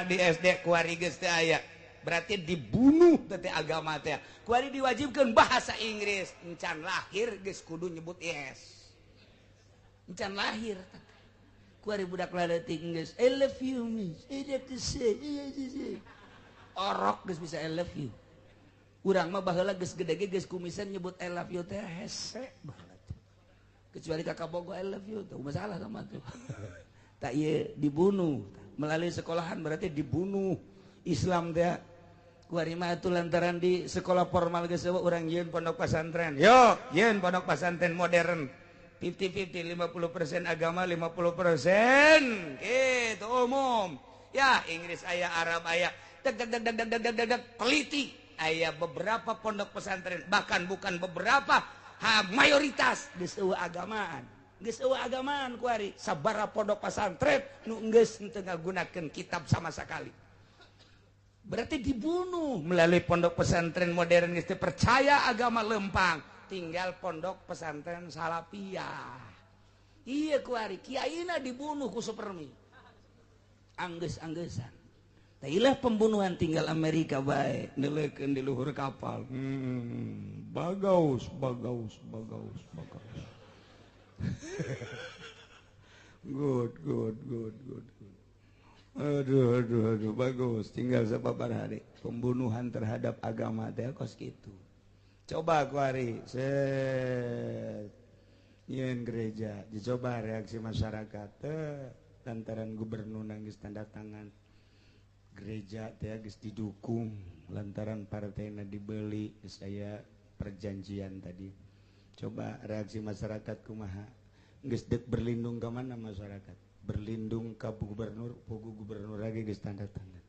di SD kuari geus teh aya. Berarti dibunuh teh agama teh. Kuari diwajibkeun bahasa Inggris. Encan lahir geus kudu nyebut yes. Encan lahir. Kuari budak laletik geus I love you miss. I have to say. Orok geus bisa I love you. Urang mah baheula geus gede ge geus kumisan nyebut I love you teh hese banget. Kecuali kakak bogo I love you tuh masalah sama tuh. Tak ieu dibunuh melalui sekolahan berarti dibunuh. Islam teh kuarima itu lantaran di sekolah formal geus orang yeun pondok pesantren. Yo, yeun pondok pesantren modern. 50-50, 50% agama, 50% gitu umum. Ya, Inggris aya, Arab aya. Teliti aya beberapa pondok pesantren, bahkan bukan beberapa, mayoritas geus eueuh agamaan. Geus eueuh agamaan kuari. Sabaraha pondok pesantren nu geus teu ngagunakeun kitab sama sekali. Berarti dibunuh melalui pondok pesantren modern geus percaya agama lempang. Tinggal pondok pesantren Salafiyah. Iya kuari kiaina dibunuh ku Supermi. Anggeus-anggesan. Tailah pembunuhan tinggal Amerika bae, neulekeun di luhur kapal. Bagaus. Good. Aduh, bagus. Tinggal sababaraha deui. Pembunuhan terhadap agama teh kos kitu. Coba kuari, nyeun gereja, dicoba reaksi masyarakat, lantaran gubernur nangis tanda tangan, gereja teh geus didukung, lantaran partainya dibeli, saya perjanjian tadi. Coba reaksi masyarakat kumaha, geus deuk berlindung ke mana masyarakat? Berlindung ke gubernur, pugu gubernur lagi geus tanda tangan.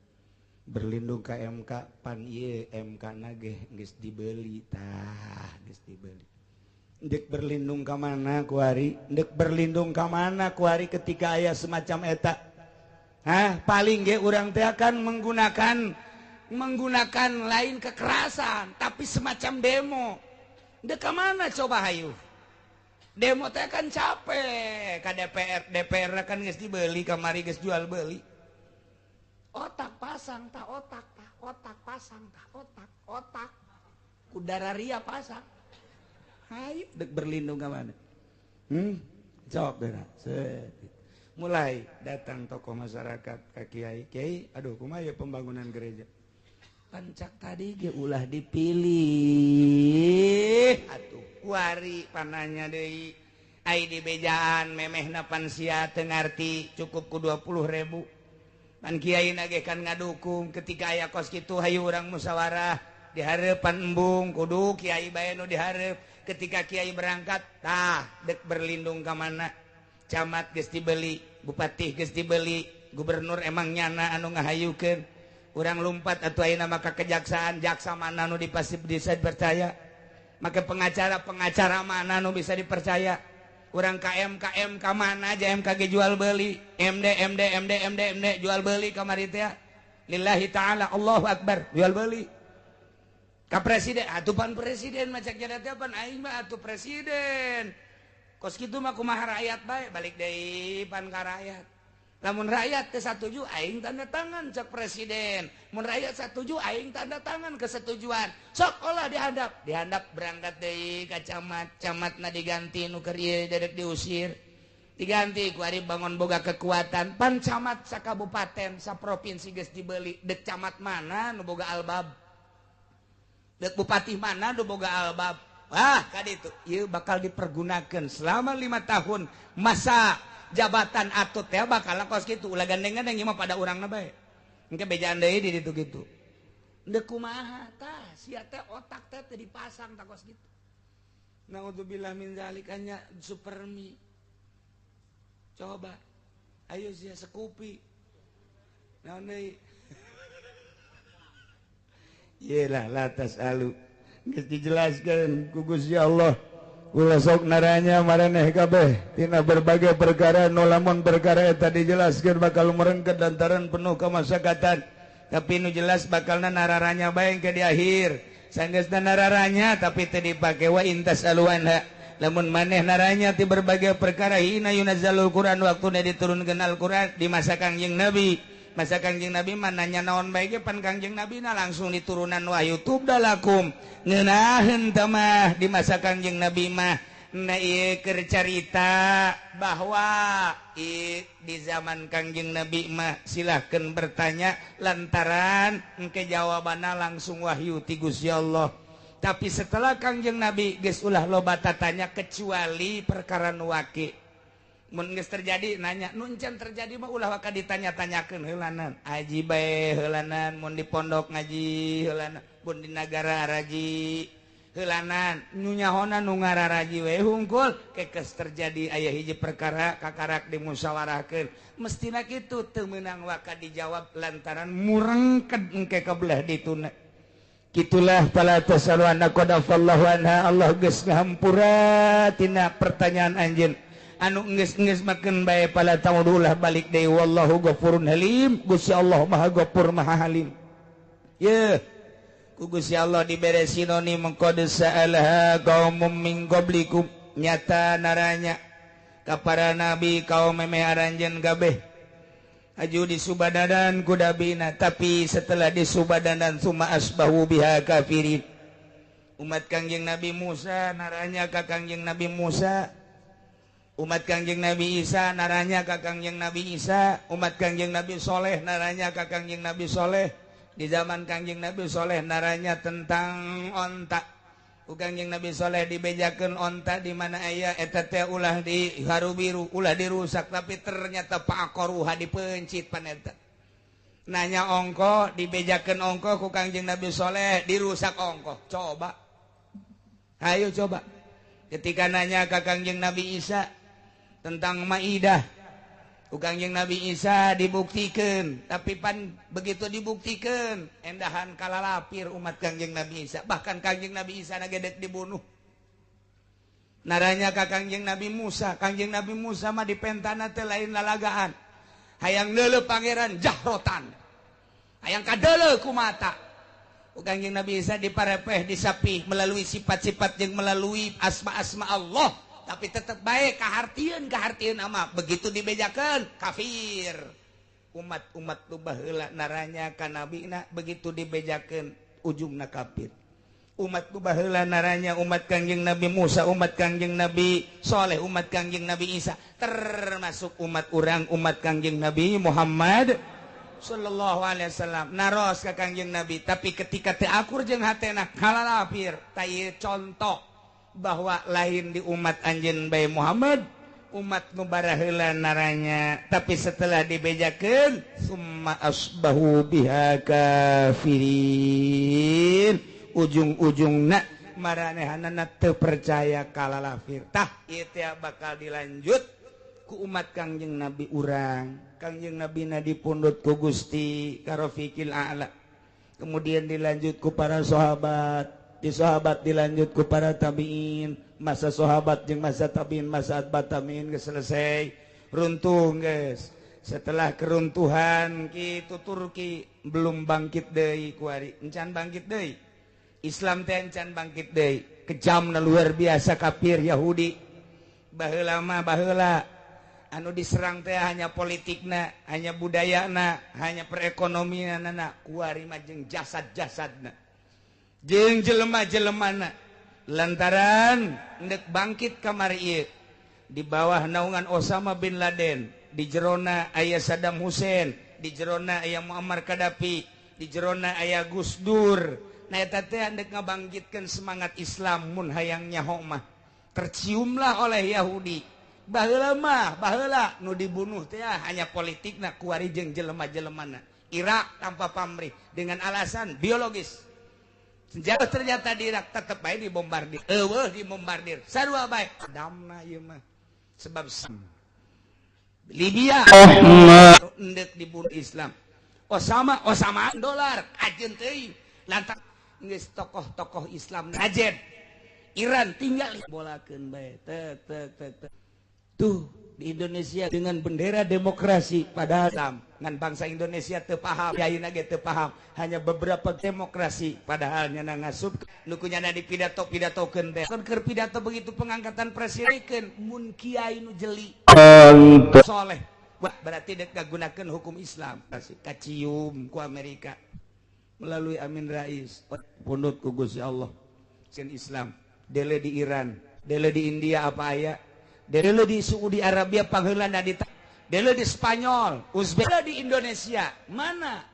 Berlindung ke MK pan ieu MK nageh geus dibeli geus dibeli. Dek berlindung ka mana kuari? Dek berlindung ka mana kuari ketika aya semacam eta? Paling ge urang teh akan menggunakan lain kekerasan, tapi semacam demo. Dek ka mana coba hayu? Demo teh kan capek ka DPR kan geus dibeli, kamari geus jual beli. Otak pasang tak otak pasang tak otak udara ria pasang. Hai dek berlindung ke mana? Jawab deh. Mulai datang tokoh masyarakat ke kiai, aduh kumaha ya pembangunan gereja. Pancak tadi ge ulah dipilih atuh kuari pananya deui. Ai di bejaan memehna pan sia teu ngarti cukup ku 20.000. Pan kiai nage kan ngadukung ketika aya kos kitu hayu urang musyawarah di hareupan embung kudu kiai bae nu dihareup. Ketika kiai berangkat dek berlindung ka mana? Camat geus dibeli, bupati geus dibeli, gubernur emang nyana anu ngahayukeun. Urang lumpat atuh ayeuna maka kejaksaan, jaksa mana nu bisa dipercaya? Maka pengacara mana nu bisa dipercaya? Urang KM mana aja MKG jual beli, MD jual beli kamari teh. Lillahi taala Allahu akbar jual beli. Ka presiden atuh pan presiden macak jadat teh pan aing mah atuh presiden. Kos kitu mah kumaha rakyat bae balik deui pan ka rakyat. Lamun rakyat teu satuju aing tanda tangan cek presiden. Mun rakyat satuju aing tanda tangan kesetujuan. Sok olah dihandap berangkat deui ka camatna diganti nu keur ieu dedek diusir. Diganti ku ari bangun boga kekuatan pan camat sakabupaten saprovinsi geus dibeli. Dek camat mana nu boga albab? Dek bupati mana nu boga albab? Kaditu ieu bakal dipergunakeun selama 5 tahun masa jabatan atut teh bakal kos kitu ulah gandeng-gandeng ieu mah pada urangna bae. Engke bejaan deui di ditu kitu. Deuk kumaha tah sia teh otak teh teu dipasang tah kos kitu. Naudzubillah min zalikanya Supermi. Coba ayo sia sekupi. Naon deui? Yelah latas alu. Geus dijelaskeun ku Gusti Allah. Kula sok naranya maraneh kabeh tina berbagai perkara nu lamun perkara eta dijelaskeun bakal merengket lantaran penuh kemaslahatan. Tapi nu jelas bakalna nararanya bae engke di akhir. Sanggeusna nararanya tapi teu dipake wa intas aluanha. Lamun maneh naranya ti berbagai perkara hina yunazzalul Quran waktuna diturunkeun Al-Quran di masa Kangjeng Nabi. Masa Kangjeng Nabi mah nanya naon bae ge pan Kangjeng Nabi na langsung diturunan wahyu tubdalakum ngeunaheun teh mah di masa Kangjeng Nabi mah na ieu keur carita bahwa di zaman Kangjeng Nabi mah silahkeun bertanya lantaran engke jawabanna langsung wahyu ti Gusti Allah. Tapi setelah Kangjeng Nabi geus ulah loba tatanya kecuali perkara nu wake. mun geus terjadi nanya nu encan terjadi mah ulah waka ditanya-tanyakeun heulanan aji bae heulanan mun di pondok ngaji heulanan mun di nagara araji heulanan nu nyahona nu ngararaji we hungkul kekeus terjadi aya hiji perkara kakarak dimusyawarahkeun mestina kitu teu meunang waka dijawab lantaran murengked engke kabelah dituna kitulah pala tasaluana qadafallahu anha Allah geus ngahampura tina pertanyaan anjeun anu geus makeun bae pala taudulah balik deui wallahu ghafurun halim Gusti Allah Maha Ghafur Maha Halim ye ku Gusti Allah dibere sinonim qad sa'alaha qaumum min qablikum nyata naranya ka para nabi kaum memeh aranjeun kabeh aju disubadanan ku nabina tapi setelah disubadanan summa asbahu biha kafirin umat Kangjeng Nabi Musa naranya ka Kangjeng Nabi Musa umat Kangjeng Nabi Isa naranya ka Kangjeng Nabi Isa umat Kangjeng Nabi Soleh naranya ka Kangjeng Nabi Soleh di zaman Kangjeng Nabi Soleh naranya tentang onta ku Kangjeng Nabi Soleh dibejakeun onta di mana aya eta teh ulah di harubiru ulah dirusak tapi ternyata paakoruha dipencit paneta nanya ongko dibejakeun ongko ku Kangjeng Nabi Soleh dirusak ongko coba ayo coba ketika nanya ka Kangjeng Nabi Isa tentang Maidah ku Kangjeng Nabi Isa dibuktikan tapi pan begitu dibuktikan endahan kalalapir umat Kangjeng Nabi Isa bahkan Kangjeng Nabi Isa nagedek dibunuh naranya ka Kangjeng Nabi Musa Kangjeng Nabi Musa mah dipentana teh lain lalagaan hayang neuleuh pangeran jahrotan hayang kadeuleuh ku mata ku Kangjeng Nabi Isa diparepeh disapih melalui sifat-sifat yang melalui asma-asma Allah tapi tetap baik kahartieun ama begitu dibejakeun kafir umat-umat tu baheula naranya ka nabina begitu dibejakeun ujungna kafir umat tu baheula naranya umat Kangjeng Nabi Musa umat Kangjeng Nabi Soleh umat Kangjeng Nabi Isa termasuk umat urang umat Kangjeng Nabi Muhammad sallallahu alaihi wasallam naros ka Kangjeng Nabi tapi ketika teu akur jeung hatena kalalapir tai contoh bahwa lain di umat anjeun bae Muhammad umat nu baraheula naranya tapi setelah dibejakeun summa asbahu biha kafirin ujung-ujungna maranehanana teu percaya kalalafir tah ieu teh bakal dilanjut ku umat Kangjeng Nabi urang Kangjeng Nabi na dipundhut ku Gusti karofiqil a'la kemudian dilanjut ku para sahabat di sahabat dilanjut ku para tabiin masa sahabat jeung masa tabiin masa atba tabiin geus selesai runtuh geus setelah keruntuhan kitu Turki belum bangkit deui kuari encan bangkit deui Islam teh encan bangkit deui kejamna luar biasa kafir Yahudi baheula mah baheula anu diserang teh hanya politikna hanya budayana hanya perekonomianna kuari mah jeung jasad-jasadna jeung jelema-jelemana lantaran ndek bangkit kamari ieu di bawah naungan Osama bin Laden di jerona aya Saddam Hussein di jerona aya Muammar Gaddafi di jerona aya Gus Dur nah eta teh ndek ngabangkitkeun semangat Islam mun hayang nyaho mah terciumlah oleh Yahudi baheula nu dibunuh teh hanya politikna kuari jeung jelema-jelemana Irak tanpa pamrih dengan alasan biologis senjata ternyata di Irak tetap baik dibombardir dibombardir sarua baik damna ieu mah sebab Libya ndek dibunuh Islam Osama dolar ajeun teuing lantaran geus tokoh-tokoh Islam najen Iran tinggal bolakeun bae tek tuh di Indonesia dengan bendera demokrasi padahal Islam ngan bangsa Indonesia teu paham ayeuna ge teu paham hanya beberapa demokrasi padahal nyana ngasup nu kunyana di pidato-pidatokeun teh keur pidato begitu pengangkatan presiden mun kiai nu jeli soleh wah berarti dek ngagunakeun hukum Islam kacium ku Amerika melalui Amin Rais pundut ku Gusti Allah sieun Islam dele di Iran dele di India apa aya dele di Saudi Arabia pangheulana di dele di Spanyol Uzbek di Indonesia mana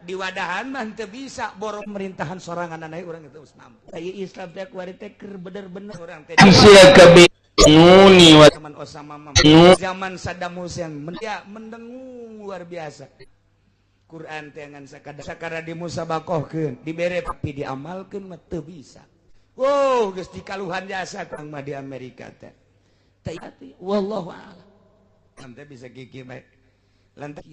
di wadahan mah teu bisa borong pemerintahan sorangan anae urang teu mampu ieu Islam teh kuari teh keur bener-bener urang teh sia kabeh nuni zaman Osama zaman Saddam Hussein mendengung luar biasa Quran tangan sakara dimusabakohkeun dibere tapi diamalkeun mah teu bisa. Wow, geus dikaluhan jasa tang mah di Amerika teh. Teu hati wallahu a'lam. Ante bisa kiki bae. Lantaran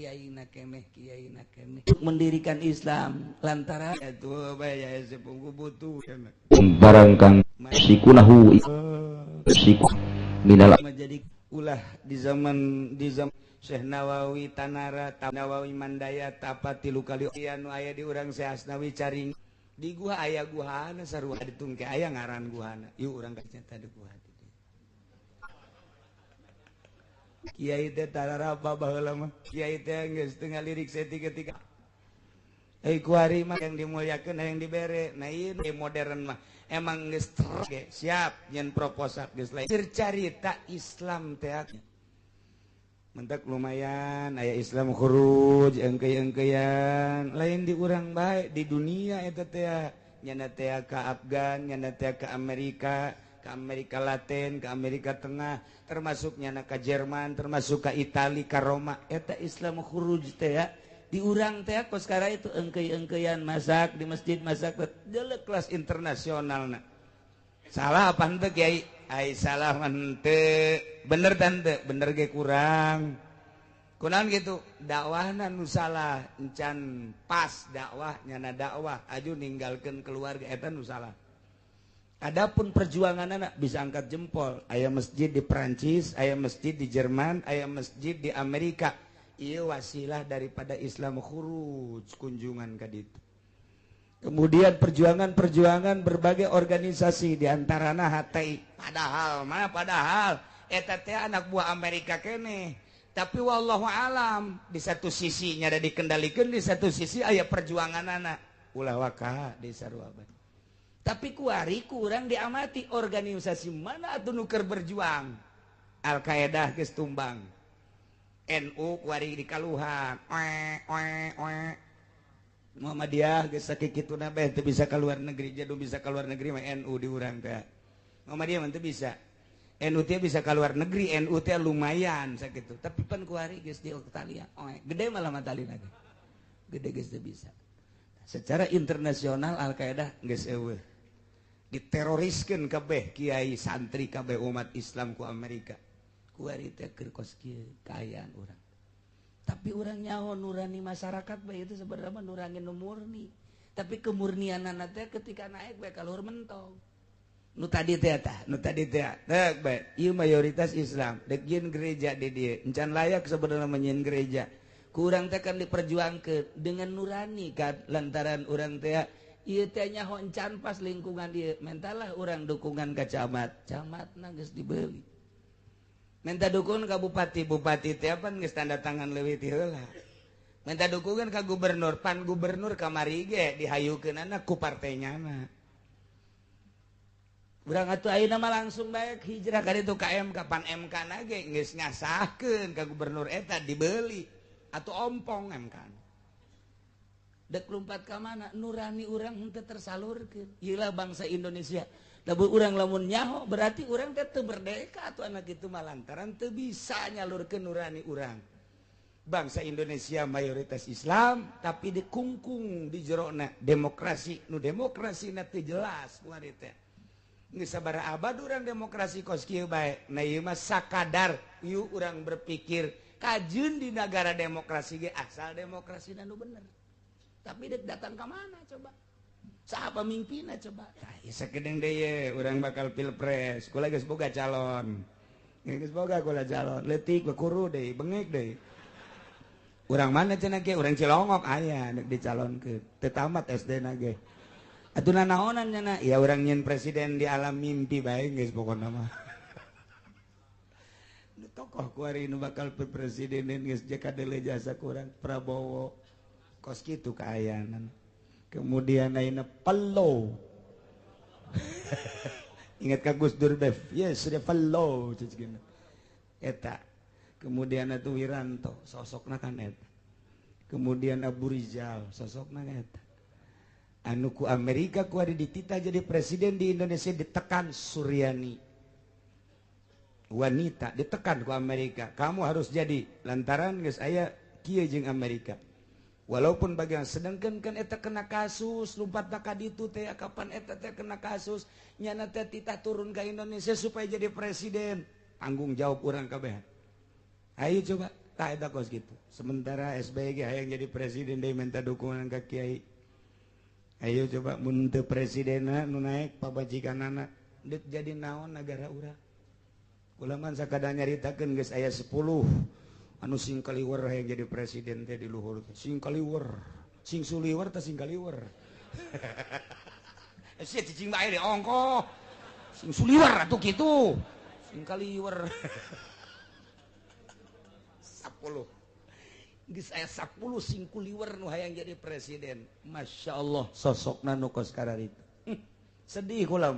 kiyaina keneh mendirikan Islam lantaran atuh bae ya sepupu butuh barangkang sikunahu siku minal jadi ulah di zaman Syekh Nawawi Tanara Nawawi Mandaya tapa tilu kali anu aya di urang Syekh Asnawi caring di gua aya guhana sarua ditungke aya ngaran guhana ieu urang kaceta di gua Kiai teh tarara apa baheula mah Kiai teh geus teu ngalirik saeutik-eutik kuari mah yang dimuliakeun yang dibere nah ieu modern mah emang geus siap nyen proposal geus lain cerita Islam teh mentek lumayan aya Islam khuruj engkeuy-engkeuyan lain di urang bae di dunia eta teh nyana teh ka Afgan nyana teh ka Amerika Latin ke Amerika Tengah termasuk nyana ka Jerman termasuk ka Itali ka Roma eta Islam khuruj teh ya di urang teh kos kara itu engkeuy-engkeuyan masak di masjid masak jelek kelas internasionalna salah apa henteu Kiai ai salah henteu bener tante bener ge kurang kunaon gitu dakwahna nu salah encan pas dakwah nyana dakwah aju ninggalkeun keluarga eta nu salah. Adapun perjuangan anak bisa angkat jempol aya masjid di Perancis aya masjid di Jerman aya masjid di Amerika ieu wasilah daripada Islam khuruj kunjungan ka ditu. Kemudian perjuangan berbagai organisasi diantarana HTI padahal eta teh anak buah Amerika keneh tapi wallahu alam di satu sisi nya ada dikendalikeun di satu sisi aya perjuangan anak ulah waka di sarua tapi kuari kurang diamati organisasi mana atuh nu keur berjuang Al-Qaeda geus tumbang NU kuari dikaluhan Muhammadiyah geus sakikituna beh teu bisa ka luar negeri jadu bisa ka luar negeri mah NU di urang teh Muhammadiyah mah teu bisa NU teh bisa ka luar negeri NU teh lumayan sakitu tapi pan kuari geus di Italia gede malah matalina gede geus teu bisa secara internasional Al-Qaeda geus eueuh diteroriskeun kabeh kiai santri kabeh umat Islam ku Amerika kuari teh keur kos kieu kaayaan urang tapi urang nyaho nurani masyarakat bae itu sebenarnya nurani nu murni tapi kemurnianana teh ketika naik bae ka luhur mentong nu tadi teh teh bae ieu mayoritas Islam dek yen gereja di dieu encan layak sebenarnya menyeun gereja ku urang teh kan diperjuangkeun dengan nurani kan lantaran urang teh ieu teh nyaho encan pas lingkungan dieu mentalah urang dukungan ka camatna geus dibeuli menta dukungan ka bupati teh pan geus tanda tangan leuwih ti heula menta dukungan ka gubernur pan gubernur kamari ge dihayukeunana ku partainyana urang atuh ayeuna mah langsung bae hijrah ka ditu ka MK pan MK na ge geus ngasahkeun ka gubernur eta dibeuli atuh ompong MK dek lompat ka mana nurani urang henteu tersalurkeun ieu lah bangsa Indonesia lamun urang lamun nyaho berarti urang teh teu merdeka atuh anak kitu mah lantaran teu bisa nyalurkeun nurani urang bangsa Indonesia mayoritas Islam tapi dikungkung di jerona demokrasi nu demokrasina teu jelas kuari teh geus sabaraha abad urang demokrasi kos kieu bae na ieu mah sakadar ieu urang berpikir kajeun di negara demokrasi ge asal demokrasina nu bener tapi dek datang ke mana coba saha pamimpinna coba sakedeung deui ye urang bakal pilpres kula geus boga calon geus boga kula calon leutik kuru deui bengek deui urang mana cenah ge urang Cilongok aya nek dicalonkeun teu tamat SD na ge atuh nanaonan cenah ya urang nyeun presiden di alam mimpi bae geus pokona mah tokoh kuari nu bakal presiden geus jakadele jasa kurang Prabowo kos kitu kaayaanan kemudian ayeuna Pello ingat ka Gus Dur Bev yes sudah Pello eta kemudian atuh Wiranto sosokna kan eta kemudian Abu Rizal sosokna eta anu ku Amerika ku ada ditita jadi presiden di Indonesia ditekan Suryani wanita ditekan ke Amerika kamu harus jadi lantaran guys aya Ki jeung Amerika walaupun bagian sedangkan kan eta kena kasus lumpat taka ditu teh kapan eta teh kena kasus nyana teh titah turun ke Indonesia supaya jadi presiden tanggung jawab orang kabeh ayo coba tah eta kos gitu sementara SBY hayang jadi presiden dia minta dukungan ke Kiai ayo coba mun teu presidena nu naek pabajikanana deuk jadi naon negara urang ulama sakada nyaritakeun geus aya 10 anu sing kaliwer hayang jadi presiden teh di luhur sing kaliwer sing suliwer teh sing kaliwer sia cicing bae de ongko sing suliwer atuh kitu sing kaliwer 10 geus aya 10 sing kuliwer nu hayang jadi presiden Masya Allah sosokna nu kos kararitu sedih kula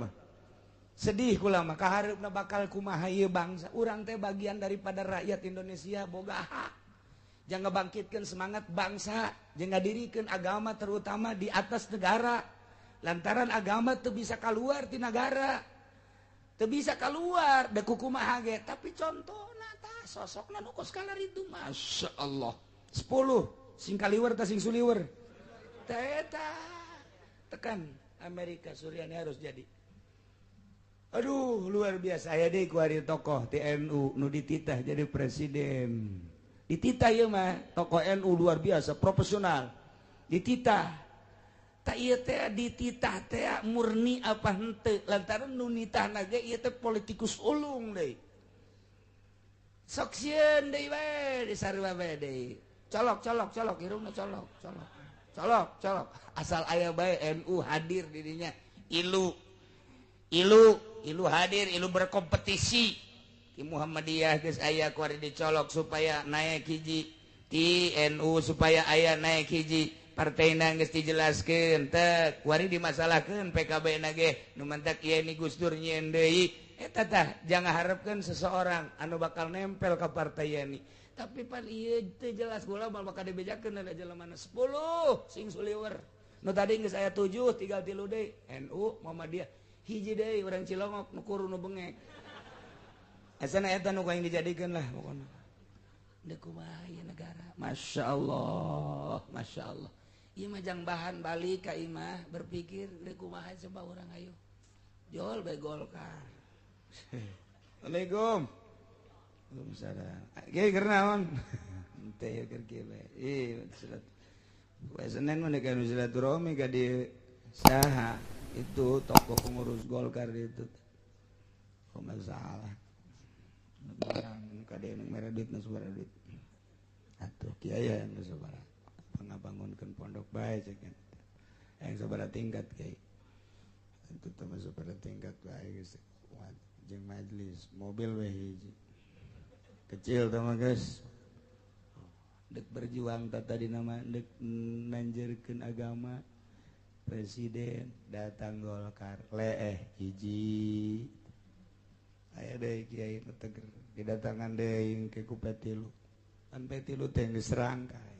mah kahareupna bakal kumaha ieu bangsa urang teh bagian daripada rakyat Indonesia boga hak jangan bangkitkeun semangat bangsa jeung ngadirikeun agama terutama di atas negara lantaran agama teu bisa kaluar ti negara teu bisa kaluar da kumaha ge tapi contona tah sosokna nu kos kararitu Masya Allah 10 sing kaliwer tah sing suliwer teta tekan Amerika Suryani harus jadi aduh luar biasa aya deui ku ari tokoh TNU nu dititah jadi presiden dititah ieu mah tokoh NU luar biasa profesional dititah tak ieu teh dititah teh murni apa henteu lantaran nu nitahna ge ieu teh politikus ulung deui sok sieun deui bae di sarua bae deui colok irungna colok asal aya bae NU hadir dirinya ilu hadir ilu berkompetisi di Muhammadiyah geus aya ku ari dicolok supaya naik hiji ti NU supaya aya naik hiji partaina geus dijelaskeun teh ku ari dimasalahkeun PKB na ge nu mantak ieu ni Gus Dur nyieun deui eta tah jangan harapkeun seseorang anu bakal nempel ka partai ieu tapi pan ieu teh jelas gula bakal dibejakeun ada jelemana 10 sing suliwer nu tadi geus aya 7 tinggal 3 deui NU Muhammadiyah hiji deui urang Cilongok nu kuru nu bengek asana eta nu kuing dijadikeun lah pokona deuk kumaha ieu negara Masya Allah ieu mah jang bahan balik ka imah berpikir deuk kumaha coba urang ayo jol bae Golkar Assalamualaikum Waalaikumsalam. Kiai keur naon? Teh ya keur kieu bae. Silat. Poe Senen mah nekan silaturahmi ka di saha itu tokoh pengurus Golkar itu. Oh masalah. Barang ka dia nu mere duit nu sabaraha duit. Atuh kiai aya nu sabaraha. Pangabangunkeun pondok bae ceuk. Yang sabaraha tingkat kiai. Itu teh sabaraha tingkat bae geus. Jeung majelis mobil we hiji. Kecil sama guys dek berjuang tadi nama dek nanjerkeun agama presiden datang Golkar leeh hiji aya deui kiai nu teger didatangan deui ke ku petilu kan petilu teh geus serangkai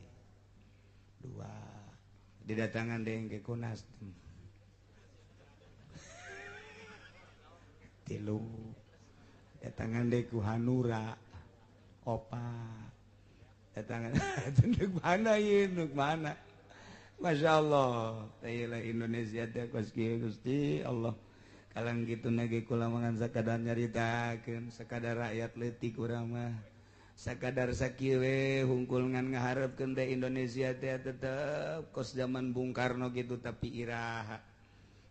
2 didatangan deui ke ku Nasdem 3 datangan deui ku Hanura opa datangan mana Masya Allah Indonesia teh kos kieu Gusti Allah kalang kitu nage kula mangan sakadar nyaritakeun sakadar rakyat leutik urang mah sakadar sakieu we hungkul ngan ngaharepkeun teh Indonesia teh tetep kos zaman Bung Karno gitu tapi iraha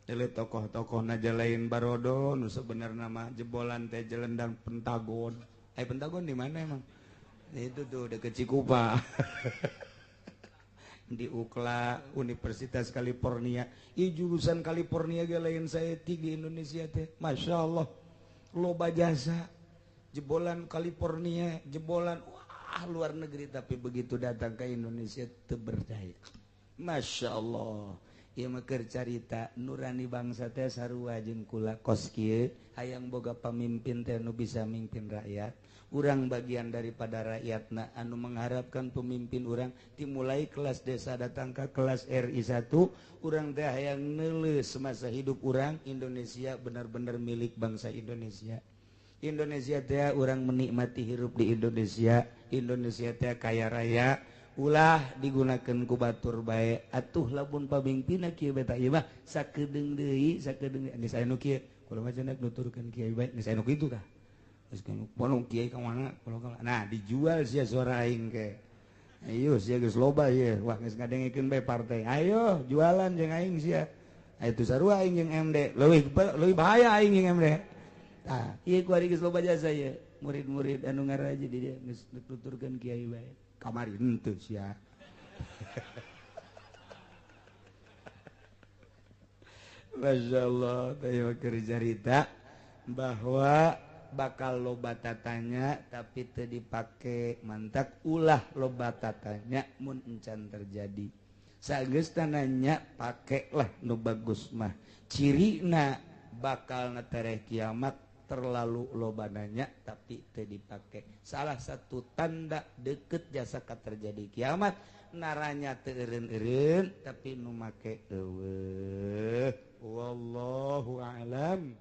Ele tokoh-tokoh naja lain barodo nu sebenarnya mah jebolan teh jelendang Pentagon Pentagon di mana emang? Itu tuh deket Cikupa. Di UCLA, Universitas California. Ih jurusan California ge lain saya di Indonesia teh. Masya Allah. Loba jasa. Jebolan California, jebolan wah luar negeri tapi begitu datang ke Indonesia teu berdaya. Masya Allah. Ieu mah keur carita nurani bangsa teh sarua jeung kula kos kieu hayang boga pamimpin teh nu bisa mimpin rakyat. Urang bagian daripada rakyatna anu mengharapkan pemimpin urang dimulai kelas desa datang ke kelas RI 1 urang teh hayang neuleus semasa hidup urang Indonesia benar-benar milik bangsa Indonesia Indonesia teh urang menikmati hirup di Indonesia. Indonesia teh kaya raya. Ulah digunakan ku batur bae. Atuh lamun pamimpinna kieu beta ieu mah sakedeung deui, sakedeung geus aya nu kieu. Kulo mah cenah nuturkeun kiai bae, geus aya nu kitu tah. Geus nu kiai ka mana? Nah, dijual sia suara aing ke. Ayo sia geus loba ieu. Wah geus ngadengekeun bae partai. Ayo jualan jeung aing sia. Itu sarua aing jeung MD. Leuwih bahaya aing jeung MD. Tah, ieu ku ari geus loba jasa ieu. Murid-murid anu ngaraji di dieu geus nuturkeun kiai bae. Kamari henteu sia. Masyaallah, teu keur carita bahwa bakal loba tatanya tapi teu dipake mantak ulah loba tatanya mun encan terjadi. Sageusna nanya pakelah nu bagus mah. Cirina bakal natereh kiamat terlalu loba nanya tapi teu dipake. Salah satu tanda deket jasa ka terjadi kiamat naranya teu eureun-eureun tapi nu make eueuh. Wallahu a'lam.